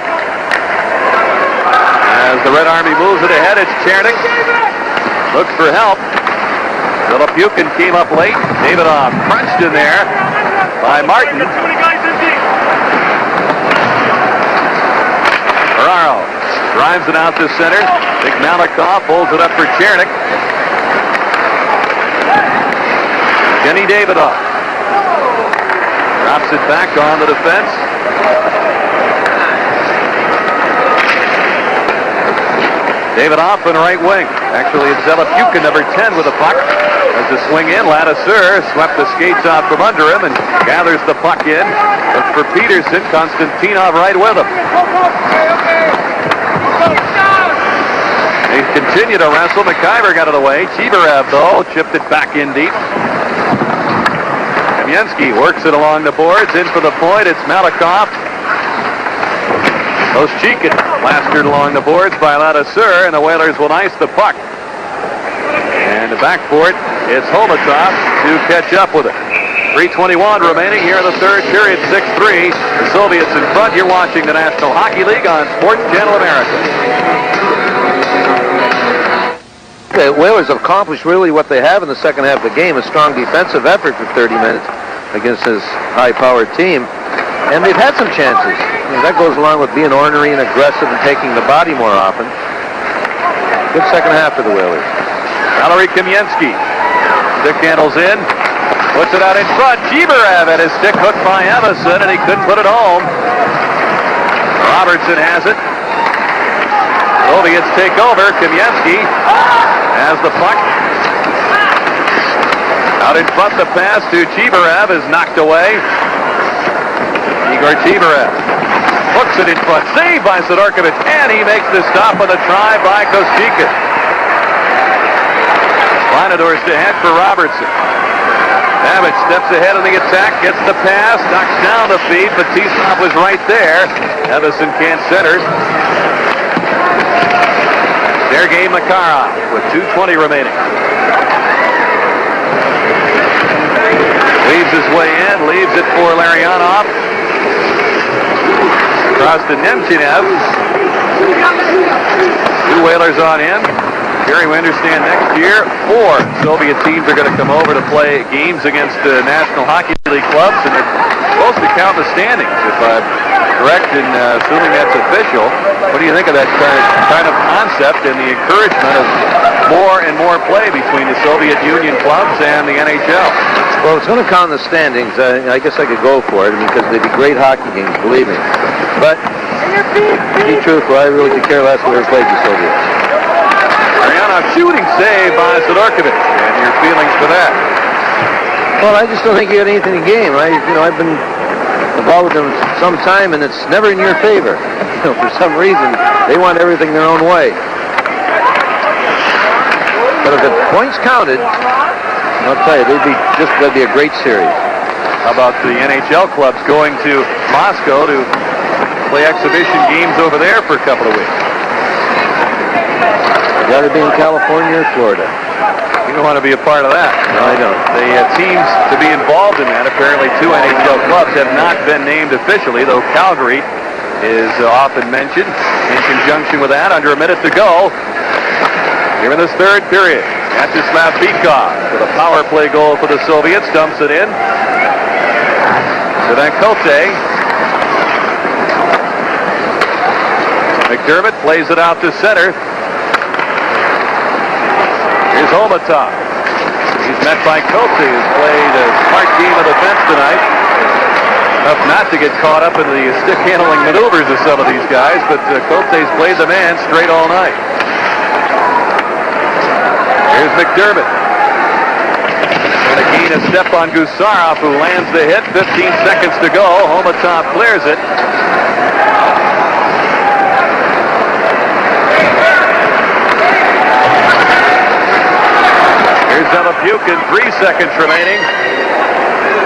As the Red Army moves it ahead, it's Chernik. Looks for help. Filipukin came up late. Davidoff crunched in there by Martin. Ferraro drives it out to center. Big Malakov holds it up for Chernik. Kenny Davidoff drops it back on the defense. Davidoff in right wing. Actually, it's Zelapukin, number 10, with the puck. As the swing in, Ladouceur swept the skates out from under him and gathers the puck in. Looks for Peterson. Konstantinov right with him. They continue to wrestle. Makaiver got it away. Chibarev, though, chipped it back in deep. Kamensky works it along the boards. In for the point. It's Malakov. Oshchikin plastered along the boards by Ladouceur, and the Whalers will ice the puck. And back for it, it's Homutov to catch up with it. 3:21 remaining here in the third period, 6-3. The Soviets in front. You're watching the National Hockey League on Sports Channel America. The Whalers have accomplished really what they have in the second half of the game, a strong defensive effort for 30 minutes against this high-powered team. And they've had some chances. I mean, that goes along with being ornery and aggressive and taking the body more often. Good second half for the Whalers. Valery Kamensky. Stick handles in. Puts it out in front. Chibarev had his stick hooked by Emerson, and he couldn't put it home. Robertson has it. Soviets take over. Kamensky has the puck. Out in front, the pass to Chibarev is knocked away. Igor Chibarev hooks it in front. Saved by Sidorkovich, and he makes the stop on the try by Koshchika. Linador's to head for Robertson. Д.Бэбич steps ahead in the attack, gets the pass, knocks down the feed, but T-Stop was right there. Evison can't center. Sergei Makarov with 2:20 remaining. Weaves his way in, leaves it for Larionov. Across to Nemchinev. 2 Whalers on him. Jerry, we understand next year 4 Soviet teams are going to come over to play games against National Hockey League clubs, and they're supposed to count the standings, if I'm correct in assuming that's official. What do you think of that kind of concept and the encouragement of more and more play between the Soviet Union clubs and the NHL? Well, it's going to count in the standings. I guess I could go for it, because they'd be great hockey games, believe me. But to be truthful, I really could care less who ever played the Soviets. Now shooting save by Sidorkovic. And your feelings for that? Well, I just don't think you got anything to game. I've been involved with them some time, and it's never in your favor. For some reason, they want everything their own way. But if the points counted, I'll tell you, that'd be a great series. How about the NHL clubs going to Moscow to play exhibition games over there for a couple of weeks? You'd rather be in California or Florida. You don't want to be a part of that. No, I don't. The teams to be involved in that, apparently 2 NHL clubs have not been named officially, though Calgary is often mentioned in conjunction with that. Under a minute to go here in this third period. Vyacheslav Bykov with a power play goal for the Soviets. Dumps it in. So then CSKA. McDermott plays it out to center. Here's Homutov. He's met by CSKA, who's played a smart game of defense tonight. Enough not to get caught up in the stick handling maneuvers of some of these guys, but CSKA's played the man straight all night. Here's McDermott. Trying to gain a step on Gusarov, who lands the hit. 15 seconds to go. Homutov clears it. Here's Zelepukin, 3 seconds remaining.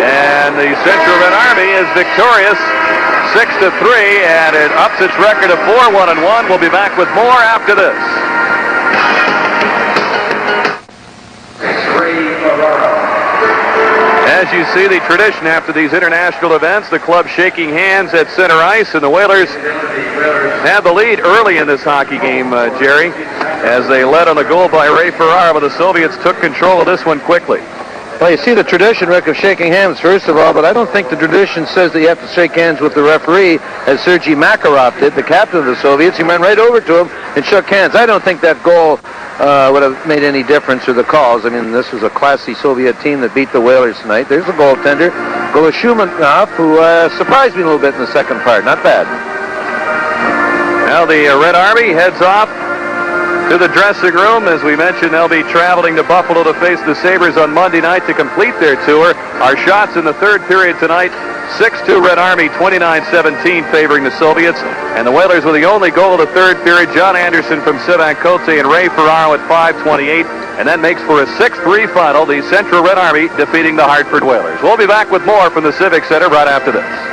And the Central Red Army is victorious 6-3, and it ups its record of 4-1-1. We'll be back with more after this. As you see, the tradition after these international events, the club shaking hands at center ice, and the Whalers had the lead early in this hockey game, Jerry, as they led on the goal by Ray Ferraro, but the Soviets took control of this one quickly. Well, you see the tradition, Rick, of shaking hands, first of all, but I don't think the tradition says that you have to shake hands with the referee, as Sergei Makarov did, the captain of the Soviets. He went right over to him and shook hands. I don't think that goal would have made any difference to the calls. I mean, this was a classy Soviet team that beat the Whalers tonight. There's a goaltender, Goloshumanov, who surprised me a little bit in the second part. Not bad. Now the Red Army heads off to the dressing room. As we mentioned, they'll be traveling to Buffalo to face the Sabres on Monday night to complete their tour. Our shots in the third period tonight, 6-2 Red Army, 29-17 favoring the Soviets. And the Whalers with the only goal of the third period, John Anderson from C.S.K.A. and Ray Ferraro at 5:28. And that makes for a 6-3 final, the Central Red Army defeating the Hartford Whalers. We'll be back with more from the Civic Center right after this.